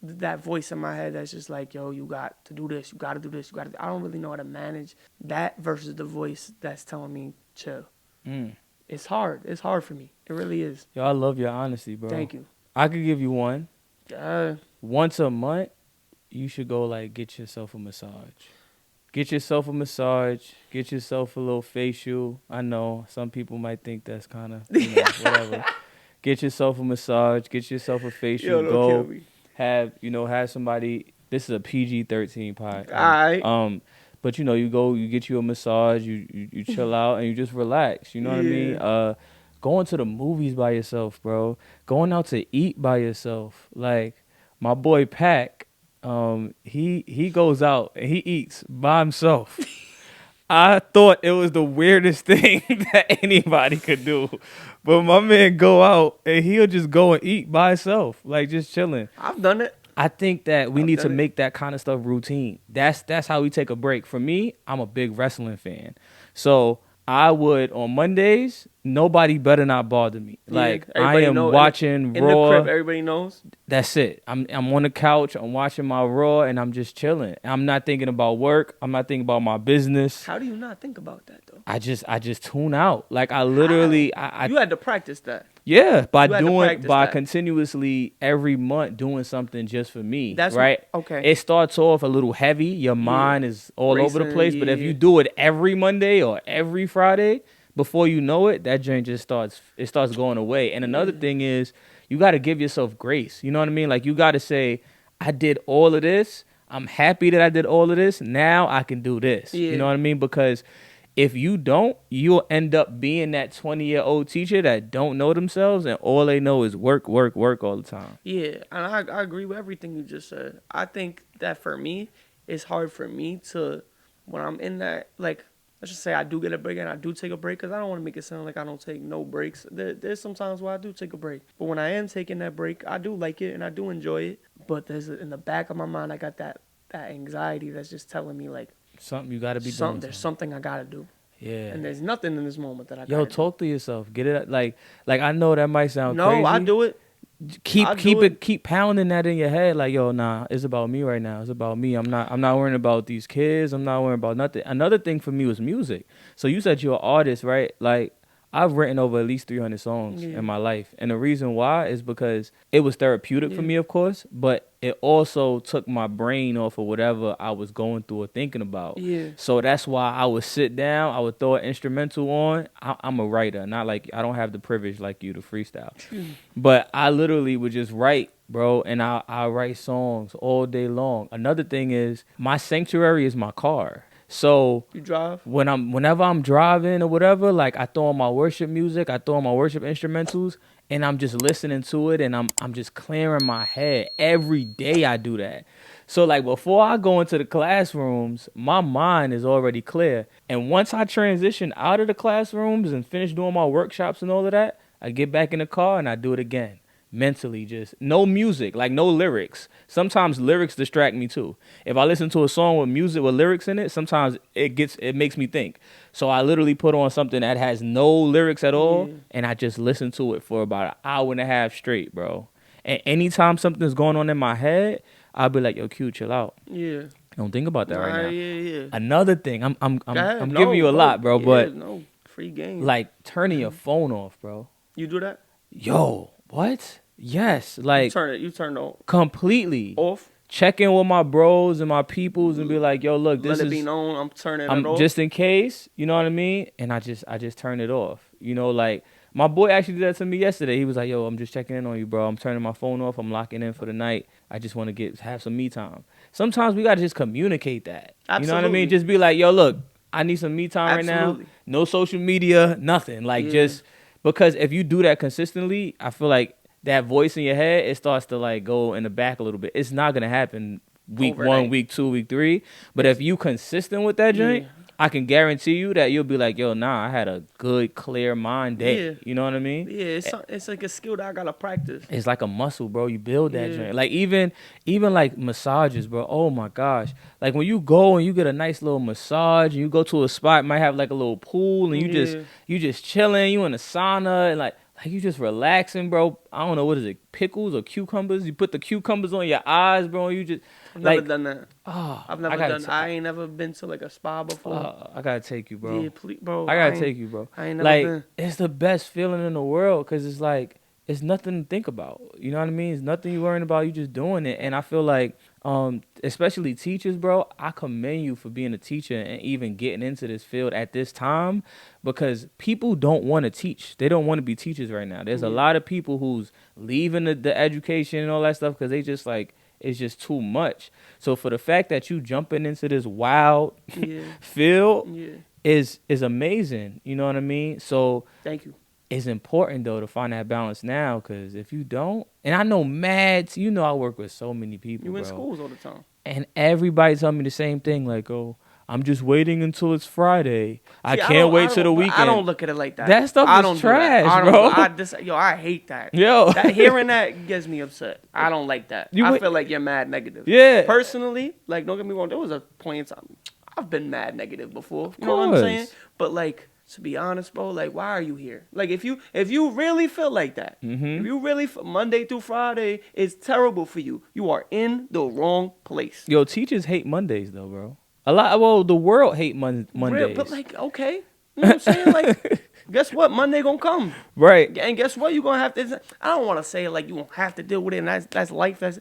That voice in my head that's just like, yo, you got to do this, you got to do this, I don't really know how to manage that versus the voice that's telling me chill. It's hard. It's hard for me. It really is. Yo, I love your honesty, bro. Thank you. I could give you one. Once a month, you should go, like, get yourself a massage. Get yourself a massage. Get yourself a little facial. I know some people might think that's kind of, whatever. Get yourself a massage. Get yourself a facial. Yo, go don't kill me. have somebody. This is a PG-13 podcast. All right. But you go, you get you a massage. You chill out and you just relax. You know what I mean? Going to the movies by yourself, bro. Going out to eat by yourself. Like my boy Pac. He goes out and he eats by himself. I thought it was the weirdest thing that anybody could do. But my man go out and he'll just go and eat by himself, like just chilling. I've done it. I think that we need to make that kind of stuff routine. That's how we take a break. For me, I'm a big wrestling fan. So I would, on Mondays, nobody better not bother me. Like, I am watching Raw. In the crib, everybody knows. That's it. I'm on the couch. I'm watching my Raw, and I'm just chilling. I'm not thinking about work. I'm not thinking about my business. How do you not think about that, though? I just tune out. Like, I literally... You had to practice that. Yeah, by continuously every month doing something just for me. That's right. Okay. It starts off a little heavy. Your mind is all over the place. But if you do it every Monday or every Friday, before you know it, that joint just starts going away. And another thing is, you got to give yourself grace. You know what I mean? Like, you got to say, I did all of this. I'm happy that I did all of this. Now I can do this. Yeah. You know what I mean? Because if you don't, you'll end up being that 20-year-old teacher that don't know themselves and all they know is work, work, work all the time. Yeah, and I agree with everything you just said. I think that for me, it's hard for me to, when I'm in that, like, let's just say I do get a break and I do take a break, because I don't want to make it sound like I don't take no breaks. There's some times where I do take a break. But when I am taking that break, I do like it and I do enjoy it. But in the back of my mind, I got that that anxiety that's just telling me like Something you got to be doing. there's Something. something I gotta do. Yeah. And there's nothing in this moment that I Yo, gotta talk to yourself. Get it like I know that might do. sound No, crazy. I do it. Keep pounding that in your head. Like, yo, nah, it's about me right now. It's about me. I'm not worrying about these kids. I'm not worrying about nothing. Another thing for me was music. So you said you're an artist, right? Like, I've written over at least 300 songs in my life. And the reason why is because it was therapeutic for me, of course, but it also took my brain off of whatever I was going through or thinking about. Yeah. So that's why I would sit down, I would throw an instrumental on. I'm a writer, not like, I don't have the privilege like you to freestyle. But I literally would just write, bro, and I write songs all day long. Another thing is, my sanctuary is my car. So You drive? whenever I'm driving or whatever, like I throw on my worship music, I throw on my worship instrumentals, and I'm just listening to it, and I'm just clearing my head. Every day I do that. So like before I go into the classrooms, my mind is already clear. And once I transition out of the classrooms and finish doing my workshops and all of that, I get back in the car and I do it again. Mentally, just no music, like no lyrics. Sometimes lyrics distract me too. If I listen to a song with music with lyrics in it, sometimes it makes me think. So I literally put on something that has no lyrics at all, and I just listen to it for about an hour and a half straight, bro. And anytime something's going on in my head, I'll be like, yo, Q, chill out. Yeah. Don't think about that right now. Yeah. Another thing, I'm giving you a lot, bro, but no free game. like turning your phone off, bro. You do that? Yo, what? Yes, like You turn it completely off. Check in with my bros and my peoples and be like, yo, look, this Let is it be known I'm turning it off. just in case, you know what I mean? And I just turn it off. You know, like my boy actually did that to me yesterday. He was like, yo, I'm just checking in on you, bro. I'm turning my phone off. I'm locking in for the night. I just want to have some me time. Sometimes we gotta just communicate that. Absolutely. You know what I mean? Just be like, yo, look, I need some me time right now. No social media, nothing. Like just because if you do that consistently, I feel like that voice in your head, it starts to like go in the back a little bit. It's not gonna happen week Overnight. 1, week 2, week 3. But if you consistent with that joint, I can guarantee you that you'll be like, yo, nah, I had a good, clear mind day. You know what I mean? Yeah, it's like a skill that I gotta practice. It's like a muscle, bro. You build that joint. Like even like massages, bro. Oh my gosh. Like when you go and you get a nice little massage and you go to a spot, might have like a little pool and you just chilling, you in a sauna and like you just relaxing, bro. I don't know, what is it, pickles or cucumbers? You put the cucumbers on your eyes, bro. You just I've never done that. Oh, I've never done. I ain't never been to like a spa before. I gotta take you, bro. Yeah, please, bro. I gotta take you, bro. I ain't never like been. It's the best feeling in the world because it's like it's nothing to think about. You know what I mean? It's nothing you worrying about. You just doing it. And I feel like, especially teachers, bro, I commend you for being a teacher and even getting into this field at this time because people don't want to teach. They don't want to be teachers right now. There's a lot of people who's leaving the education and all that stuff because they just like, it's just too much. So for the fact that you jumping into this wild field is amazing. You know what I mean? So thank you. It's important though to find that balance now because if you don't, and I know you know I work with so many people. You in schools all the time, and everybody tell me the same thing. Like, oh, I'm just waiting until it's Friday. I can't wait till the weekend. I don't look at it like that. That stuff is trash, bro. I hate that. Yo, hearing that gets me upset. I don't like that. I feel like you're mad negative. Yeah. Personally, like, don't get me wrong. There was a point in time I've been mad negative before. You know what I'm saying? But like, to be honest, bro, like, why are you here? Like, if you really feel like that, if you really Monday through Friday is terrible for you, you are in the wrong place. Yo, teachers hate Mondays though, bro. The world hate Mondays. But like, okay, you know what I'm saying? Like, guess what? Monday gonna come, right? And guess what? You gonna have to. I don't want to say it like you won't have to deal with it, and that's life. I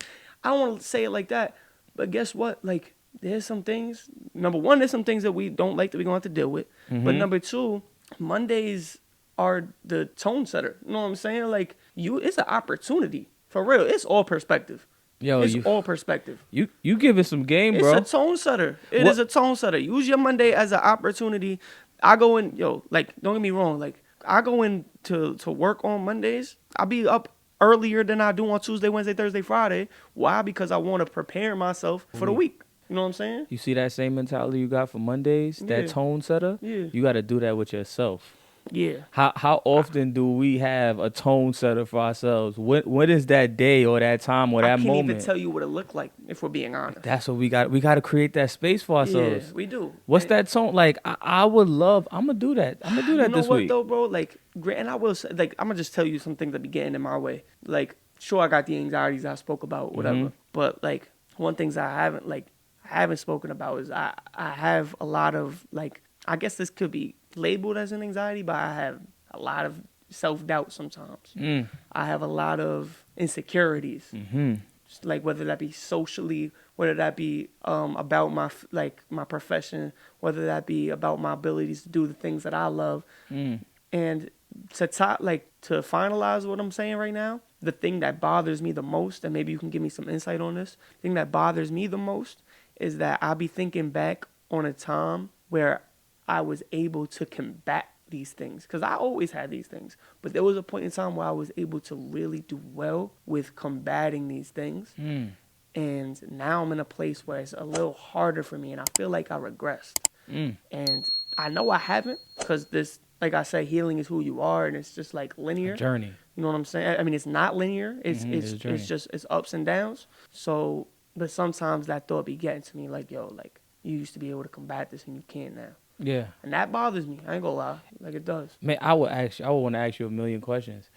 don't want to say it like that. But guess what? Like, there's some things. Number one, there's some things that we don't like that we're gonna have to deal with. But number two, Mondays are the tone setter. You know what I'm saying? Like, it's an opportunity for real. It's all perspective. Yo, it's all perspective. You give it some game, bro. It's a tone setter. It is a tone setter. Use your Monday as an opportunity. I go in, like, don't get me wrong. Like, I go in to work on Mondays. I'll be up earlier than I do on Tuesday, Wednesday, Thursday, Friday. Why? Because I want to prepare myself for the week. You know what I'm saying? You see that same mentality you got for Mondays, that tone setter? Yeah. You got to do that with yourself. Yeah. How often do we have a tone setter for ourselves? When is that day or that time or I that can't moment? even tell you what it looked like, if we're being honest. That's what we got. We got to create that space for Yeah, ourselves. we do. What's And that tone? Like, I would love. I'm gonna do that. I'm gonna do that you know this what week. though, bro? Like, and I will say, like, I'm gonna just tell you some things that be getting in my way. Like, sure, I got the anxieties I spoke about, whatever. Mhm. But like, one things I haven't spoken about is I have a lot of, like, I guess this could be labeled as an anxiety, but I have a lot of self-doubt sometimes. Mm. I have a lot of insecurities. Mhm. Just like whether that be socially, whether that be about my profession, whether that be about my abilities to do the things that I love. Mm. And to finalize what I'm saying right now, the thing that bothers me the most, and maybe you can give me some insight on this, the thing that bothers me the most is that I'll be thinking back on a time where I was able to combat these things. Because I always had these things. But there was a point in time where I was able to really do well with combating these things. Mm. And now I'm in a place where it's a little harder for me, and I feel like I regressed. Mm. And I know I haven't, because this, like I said, healing is who you are, and it's just like linear. A journey. You know what I'm saying? I mean, it's not linear. It's a journey. It's just it's ups and downs. So, but sometimes that thought be getting to me, like, yo, like, you used to be able to combat this and you can't now. Yeah. And that bothers me. I ain't gonna lie. Like, it does. Man, I would want to ask you a million questions,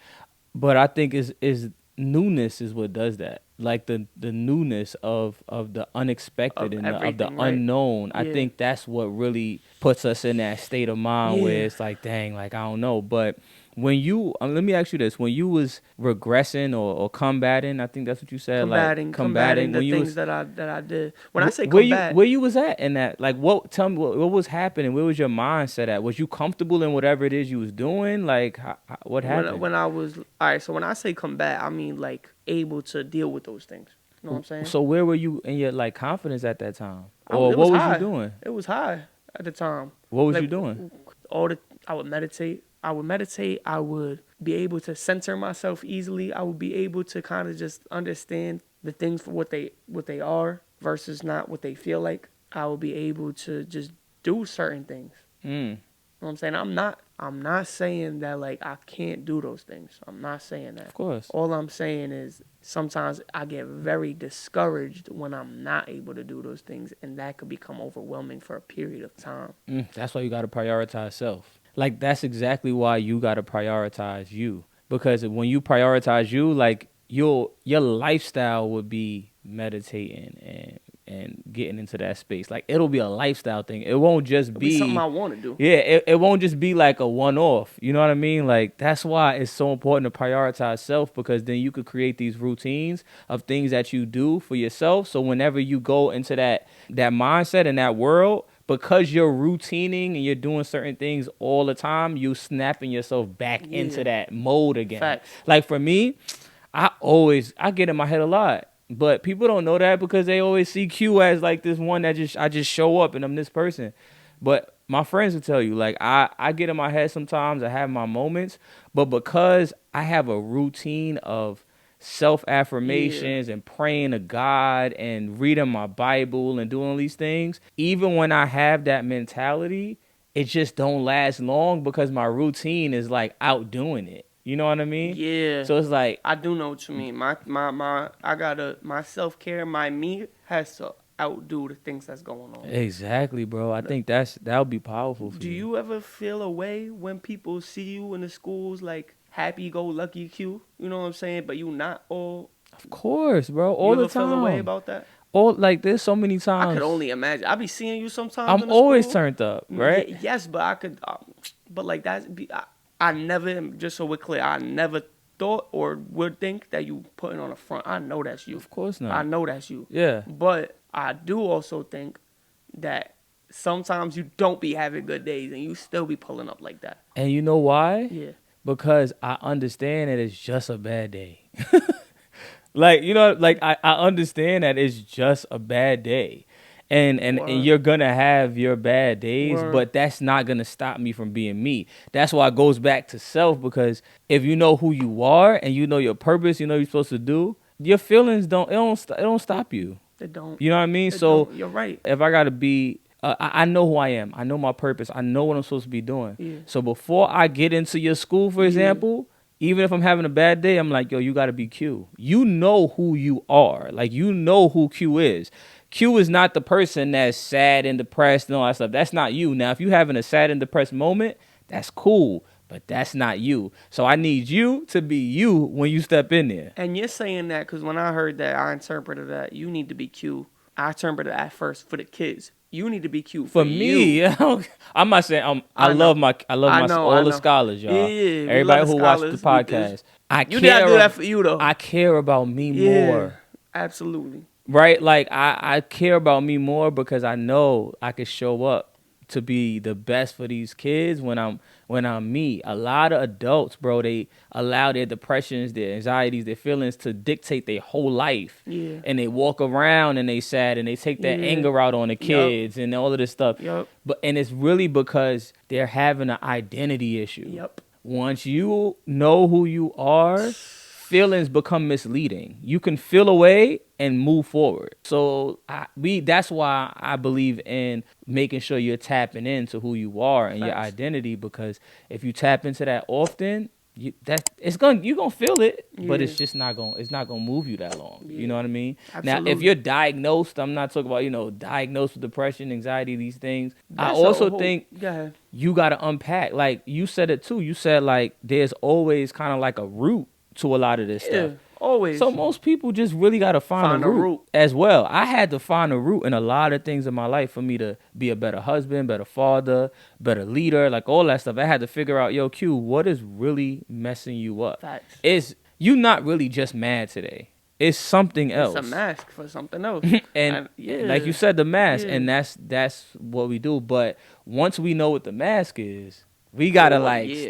but I think is newness is what does that. Like the newness of the unexpected Of and of the everything, right? unknown. I Yeah. think that's what really puts us in that state of mind where Yeah. it's like, dang, like I don't know. But when you let me ask you this: when you was regressing or combating, I think that's what you said. Combating the when you things was, that I did. When I say where combat, where you was at in that, like, what? Tell me what was happening. Where was your mindset at? Was you comfortable in whatever it is you was doing? Like, what happened? when I was all right. So when I say combat, I mean like able to deal with those things. You know what I'm saying? So where were you in your like confidence at that time, It or what was high. you doing? It was high at the time. What was Like, you doing? I would meditate. I would be able to center myself easily. I would be able to kind of just understand the things for what they are versus not what they feel like. I would be able to just do certain things. Mm. You know what I'm saying? I'm not saying that like I can't do those things. I'm not saying that. Of course. All I'm saying is sometimes I get very discouraged when I'm not able to do those things, and that could become overwhelming for a period of time. That's why you got to prioritize self. Like, that's exactly why you got to prioritize you. Because when you prioritize you, like, your lifestyle would be meditating and getting into that space. Like, it'll be a lifestyle thing. It won't just It'll be something I want to do. Yeah, it won't just be like a one-off. You know what I mean? Like, that's why it's so important to prioritize self, because then you could create these routines of things that you do for yourself. So whenever you go into that mindset and that world, because you're routining and you're doing certain things all the time, you snapping yourself back into that mode again. Facts. Like, for me, I get in my head a lot. But people don't know that because they always see Q as like this one that I just show up and I'm this person. But my friends will tell you, like, I get in my head sometimes, I have my moments, but because I have a routine of self-affirmations and praying to God and reading my Bible and doing all these things, even when I have that mentality, it just don't last long because my routine is like outdoing it. You know what I mean? Yeah. So it's like, I do know what you mean. My self-care, my me has to outdo the things that's going on. exactly, bro. I think that would be powerful for Do you ever feel a way when people see you in the schools like happy-go-lucky Q? You know what I'm saying? But you not all. Of course, bro. All you the ever feel a time. way about that? Like, there's so many times. I could only imagine. I be seeing you sometimes. I'm in the always school. turned up, right? Yes, but I could. But like I never. Just so we're clear, I never thought or would think that you putting on a front. I know that's you. Of course not. I know that's you. Yeah. But I do also think that sometimes you don't be having good days and you still be pulling up like that. And you know why? Yeah. Because I understand that it's just a bad day. Like, you know, like I understand that it's just a bad day. And you're going to have your bad days, but that's not going to stop me from being me. That's why it goes back to self, because if you know who you are and you know your purpose, you know what you're supposed to do, your feelings don't stop you. They don't. You know what I mean? They So don't. You're right. if I got to be I know who I am. I know my purpose. I know what I'm supposed to be doing. Yeah. So before I get into your school, for example, even if I'm having a bad day, I'm like, yo, you got to be Q. You know who you are. Like, you know who Q is. Q is not the person that's sad and depressed and all that stuff. That's not you. Now, if you're having a sad and depressed moment, that's cool, but that's not you. So I need you to be you when you step in there. And you're saying that because when I heard that, I interpreted that you need to be Q. I interpreted at first for the kids. You need to be Q For me. me, I'm not saying I love all the scholars, y'all. Yeah, Everybody who watches the podcast. You gotta do that for you though. I care about me more. Absolutely. Right? Like I care about me more because I know I can show up to be the best for these kids when I'm me. A lot of adults, bro, they allow their depressions, their anxieties, their feelings to dictate their whole life. Yeah. And they walk around and they sad and they take that anger out on the kids and all of this stuff. And it's really because they're having an identity issue. Once you know who you are, feelings become misleading. You can feel away and move forward. So that's why I believe in making sure you're tapping into who you are and your identity, because if you tap into that often, you're gonna feel it, but it's just not gonna move you that long. You know what I mean? Absolutely. Now, if you're diagnosed, I'm not talking about diagnosed with depression, anxiety, these things. That's I also think go ahead. you gotta unpack. Like you said it too. You said like there's always kind of like a root to a lot of this stuff. Always. So most people just really got to find a root as well. I had to find a root in a lot of things in my life for me to be a better husband, better father, better leader, like all that stuff. I had to figure out, yo, Q, what is really messing you up? Facts. Is you not really just mad today. It's something else. It's a mask for something else. and like you said, the mask, and that's what we do. But once we know what the mask is, we gotta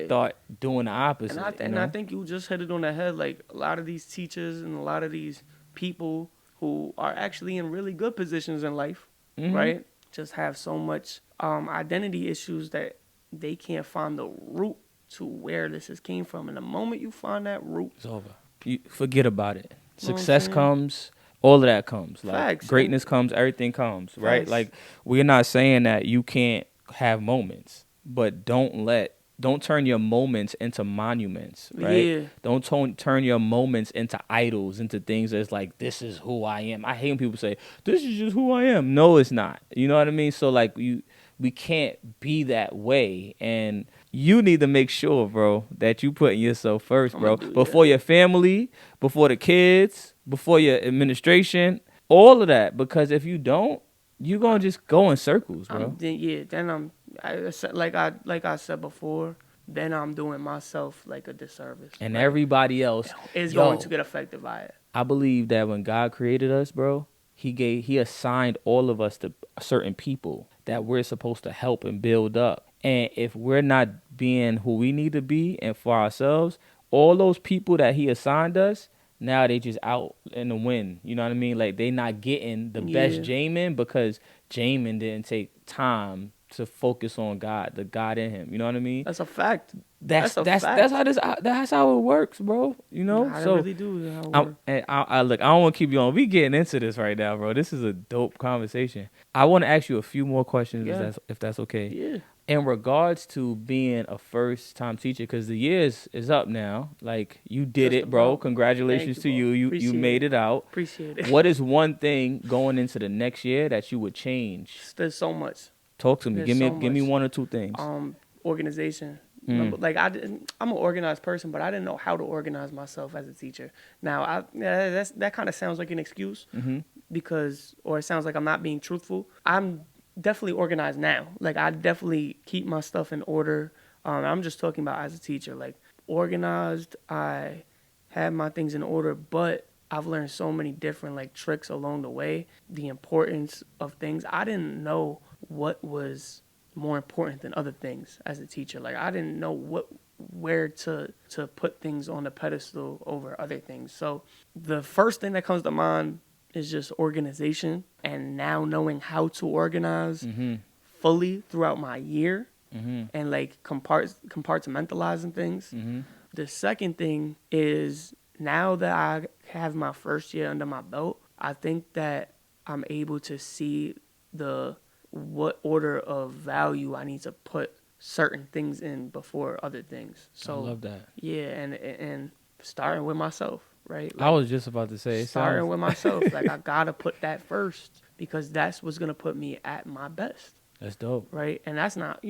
start doing the opposite. And I think you just hit it on the head. Like a lot of these teachers and a lot of these people who are actually in really good positions in life, right? Just have so much identity issues that they can't find the root to where this came from. And the moment you find that root, it's over. You forget about it. Success comes. All of that comes. Like Facts. Greatness comes. Everything comes. Right? Facts. Like we're not saying that you can't have moments. But don't turn your moments into monuments, right? Yeah. Don't turn your moments into idols, into things that's like, this is who I am. I hate when people say, this is just who I am. No, it's not. You know what I mean? So like we can't be that way. And you need to make sure, bro, that you putting yourself first, bro. Before your family, before the kids, before your administration, all of that. Because if you don't, you're going to just go in circles, bro. Then like I said before, then I'm doing myself like a disservice. And everybody else is going to get affected by it. I believe that when God created us, bro, he assigned all of us to certain people that we're supposed to help and build up. And if we're not being who we need to be and for ourselves, all those people that he assigned us, now they just out in the wind. You know what I mean? Like they not getting the best Jaymin because Jaymin didn't take time to focus on God, the God in him. You know what I mean? That's a fact. That's how it works, bro. You know? I really do. That's how it works. And I look, I don't want to keep you on. We getting into this right now, bro. This is a dope conversation. I want to ask you a few more questions, if that's okay. Yeah. In regards to being a first-time teacher, because the year is up now. Like, you did it, bro. Congratulations to you. You made it out. Appreciate it. What is one thing going into the next year that you would change? There's so much. Talk to me. Give me one or two things. Organization. Like I'm an organized person, but I didn't know how to organize myself as a teacher. Now, that kind of sounds like an excuse or it sounds like I'm not being truthful. I'm definitely organized now. Like I definitely keep my stuff in order. I'm just talking about as a teacher, like organized. I have my things in order, but I've learned so many different like tricks along the way. The importance of things. I didn't know what was more important than other things as a teacher. Like I didn't know where to put things on the pedestal over other things. So the first thing that comes to mind is just organization, and now knowing how to organize fully throughout my year and like compartmentalizing things. The second thing is now that I have my first year under my belt, I think that I'm able to see the what order of value I need to put certain things in before other things. So I love that. yeah, and starting with myself, right? I was just about to say, starting with myself. Like I gotta put that first because that's what's gonna put me at my best, that's dope. right? And that's not,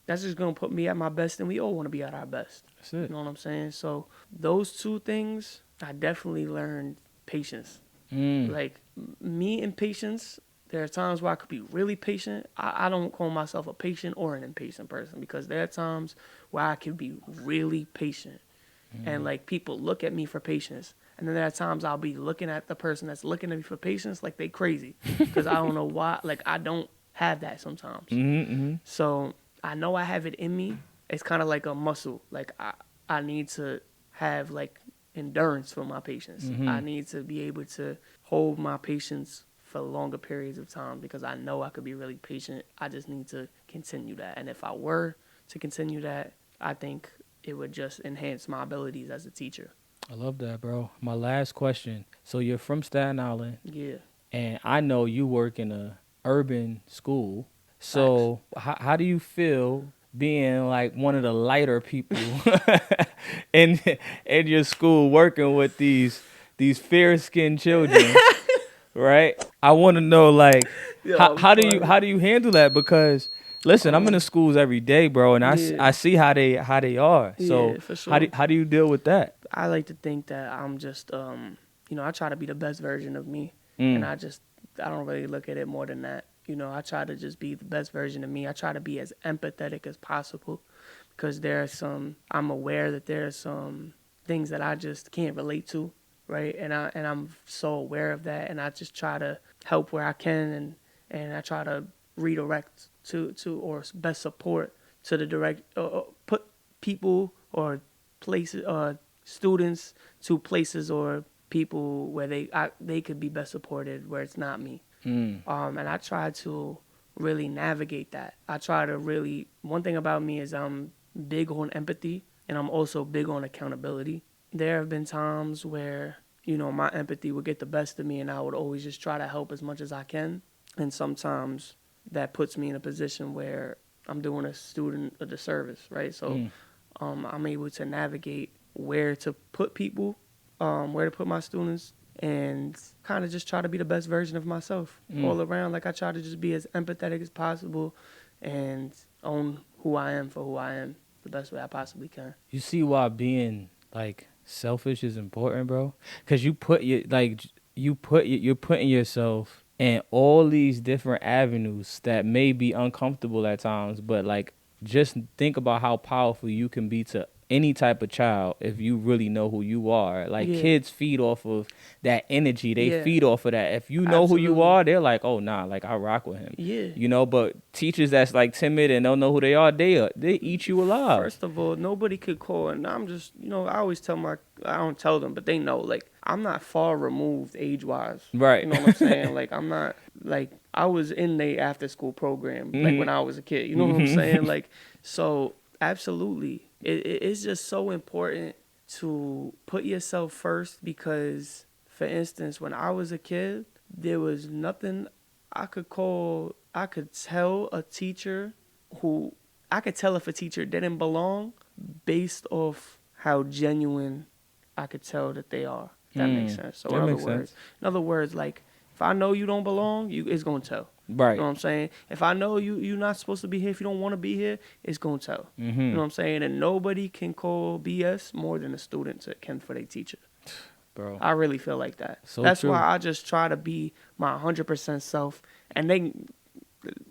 that's just gonna put me at my best, and we all want to be at our best. That's it. You know what I'm saying? So those two things, I definitely learned patience. Like me and patience, there are times where I could be really patient. I don't call myself a patient or an impatient person because there are times where I can be really patient. And like people look at me for patience. And then there are times I'll be looking at the person that's looking at me for patience like they crazy. Because I don't know why. Like I don't have that sometimes. So I know I have it in me. It's kind of like a muscle. Like I need to have like endurance for my patience. I need to be able to hold my patience for longer periods of time because I know I could be really patient. I just need to continue that. And if I were to continue that, I think it would just enhance my abilities as a teacher. I love that, bro. My last question. So you're from Staten Island. Yeah. And I know you work in a urban school. So how do you feel being like one of the lighter people in your school working with these fair-skinned children, right? I want to know like how do you handle that? Because listen, I'm in the schools every day, bro, and I see how they are. So Yeah, for sure. how do you deal with that? I like to think that I'm just I try to be the best version of me. And I don't really look at it more than that. I try to just be the best version of me. I try to be as empathetic as possible because I'm aware that there are some things that I just can't relate to, right? And I'm so aware of that, and I just try to help where I can, and I try to redirect to or best support to the direct, put people or places, students to places or people where they could be best supported where it's not me. And I try to really navigate that. One thing about me is I'm big on empathy and I'm also big on accountability. There have been times where, my empathy would get the best of me and I would always just try to help as much as I can. And sometimes that puts me in a position where I'm doing a student a disservice, right? So I'm able to navigate where to put people, where to put my students, and kind of just try to be the best version of myself all around. Like I try to just be as empathetic as possible and own who I am for who I am the best way I possibly can. You see why being like selfish is important, bro? Because you're putting yourself in all these different avenues that may be uncomfortable at times, but like just think about how powerful you can be to any type of child if you really know who you are. Like kids feed off of that energy. They feed off of that. If you know who you are, they're like, oh nah, like I rock with him. Yeah. But teachers that's like timid and don't know who they are, they eat you alive. First of all, nobody could call, and I'm just, I always I don't tell them, but they know, like, I'm not far removed age-wise. Right. You know what I'm saying? Like, I'm not, like, I was in the after-school program, like, when I was a kid. You know what I'm saying? Like, so, absolutely. It's just so important to put yourself first because, for instance, when I was a kid, there was nothing I could tell a teacher I could tell if a teacher didn't belong based off how genuine I could tell that they are. If that makes sense. So in other words, like if I know you don't belong, it's gonna tell. Right. You know what I'm saying? If I know you're not supposed to be here, if you don't want to be here, it's gonna tell. You know what I'm saying? And nobody can call BS more than a student can for their teacher. Bro, I really feel like that. So that's true. why I just try to be my 100% self, and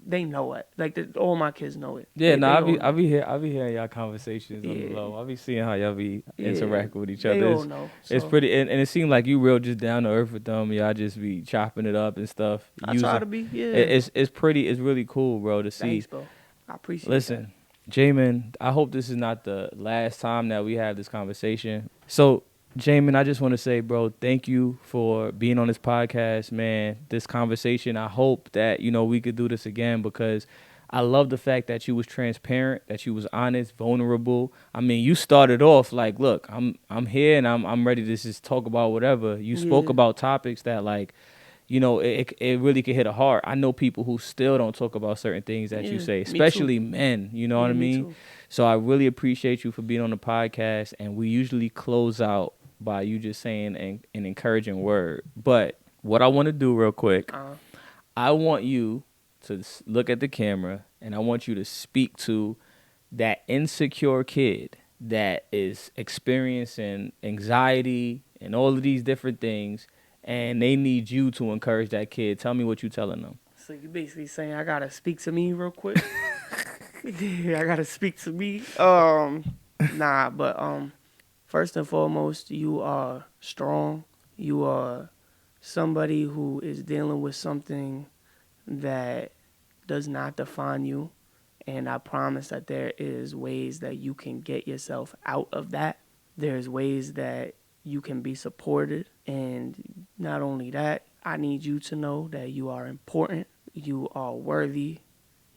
they know it. Like all my kids know it. Yeah, I be hearing y'all conversations on the low. I be seeing how y'all be interacting with each other. They all know. So. It's pretty, and it seems like you real just down to earth with them. Y'all just be chopping it up and stuff. I try to be. Yeah. It's pretty. It's really cool, bro, to see. Thanks, bro. I appreciate. Listen, Jaymin, I hope this is not the last time that we have this conversation. So, Jaymin, I just want to say, bro, thank you for being on this podcast, man. This conversation, I hope that, we could do this again because I love the fact that you was transparent, that you was honest, vulnerable. I mean, you started off like, look, I'm here and I'm ready to just talk about whatever. You spoke about topics that like, you know, it really can hit a heart. I know people who still don't talk about certain things that you say, especially men, you know what I mean? Too. So I really appreciate you for being on the podcast, and we usually close out by you just saying an encouraging word. But what I want to do real quick, I want you to look at the camera, and I want you to speak to that insecure kid that is experiencing anxiety and all of these different things, and they need you to encourage that kid. Tell me what you're telling them. So you basically saying I gotta speak to me real quick? Yeah, I gotta speak to me. First and foremost, you are strong. You are somebody who is dealing with something that does not define you. And I promise that there is ways that you can get yourself out of that. There's ways that you can be supported. And not only that, I need you to know that you are important. You are worthy.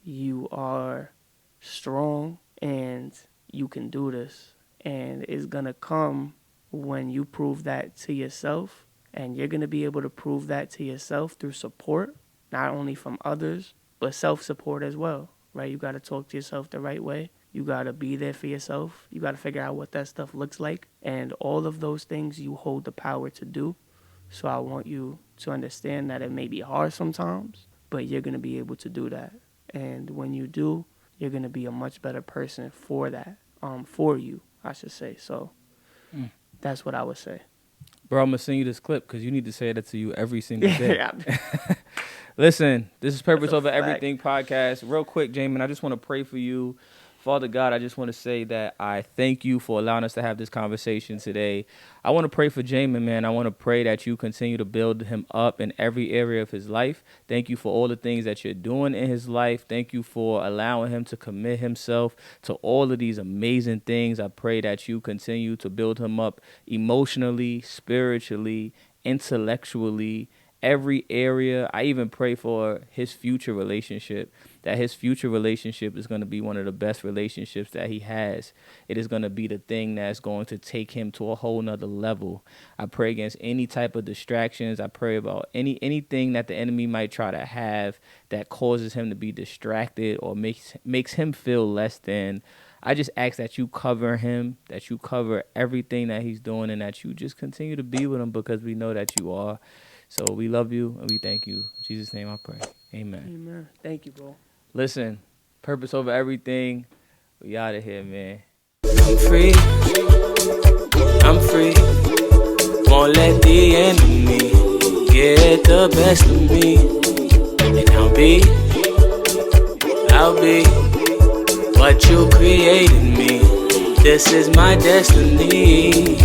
You are strong. And you can do this. And it's going to come when you prove that to yourself. And you're going to be able to prove that to yourself through support, not only from others, but self-support as well. Right? You got to talk to yourself the right way. You got to be there for yourself. You got to figure out what that stuff looks like. And all of those things you hold the power to do. So I want you to understand that it may be hard sometimes, but you're going to be able to do that. And when you do, you're going to be a much better person for that, for you, I should say. So that's what I would say. Bro, I'm going to send you this clip because you need to say that to you every single day. Listen, this is Purpose Over Everything podcast. Real quick, Jaymin, I just want to pray for you. Father God, I just want to say that I thank you for allowing us to have this conversation today. I want to pray for Jaymin, man. I want to pray that you continue to build him up in every area of his life. Thank you for all the things that you're doing in his life. Thank you for allowing him to commit himself to all of these amazing things. I pray that you continue to build him up emotionally, spiritually, intellectually, every area. I even pray for his future relationship, that his future relationship is going to be one of the best relationships that he has. It is going to be the thing that's going to take him to a whole nother level. I pray against any type of distractions. I pray about anything that the enemy might try to have that causes him to be distracted or makes him feel less than. I just ask that you cover him, that you cover everything that he's doing, and that you just continue to be with him because we know that you are. So we love you and we thank you. In Jesus' name I pray. Amen. Amen. Thank you, bro. Listen, Purpose Over Everything. We out of here, man. I'm free. I'm free. Won't let the enemy get the best of me. And I'll be what you created me. This is my destiny.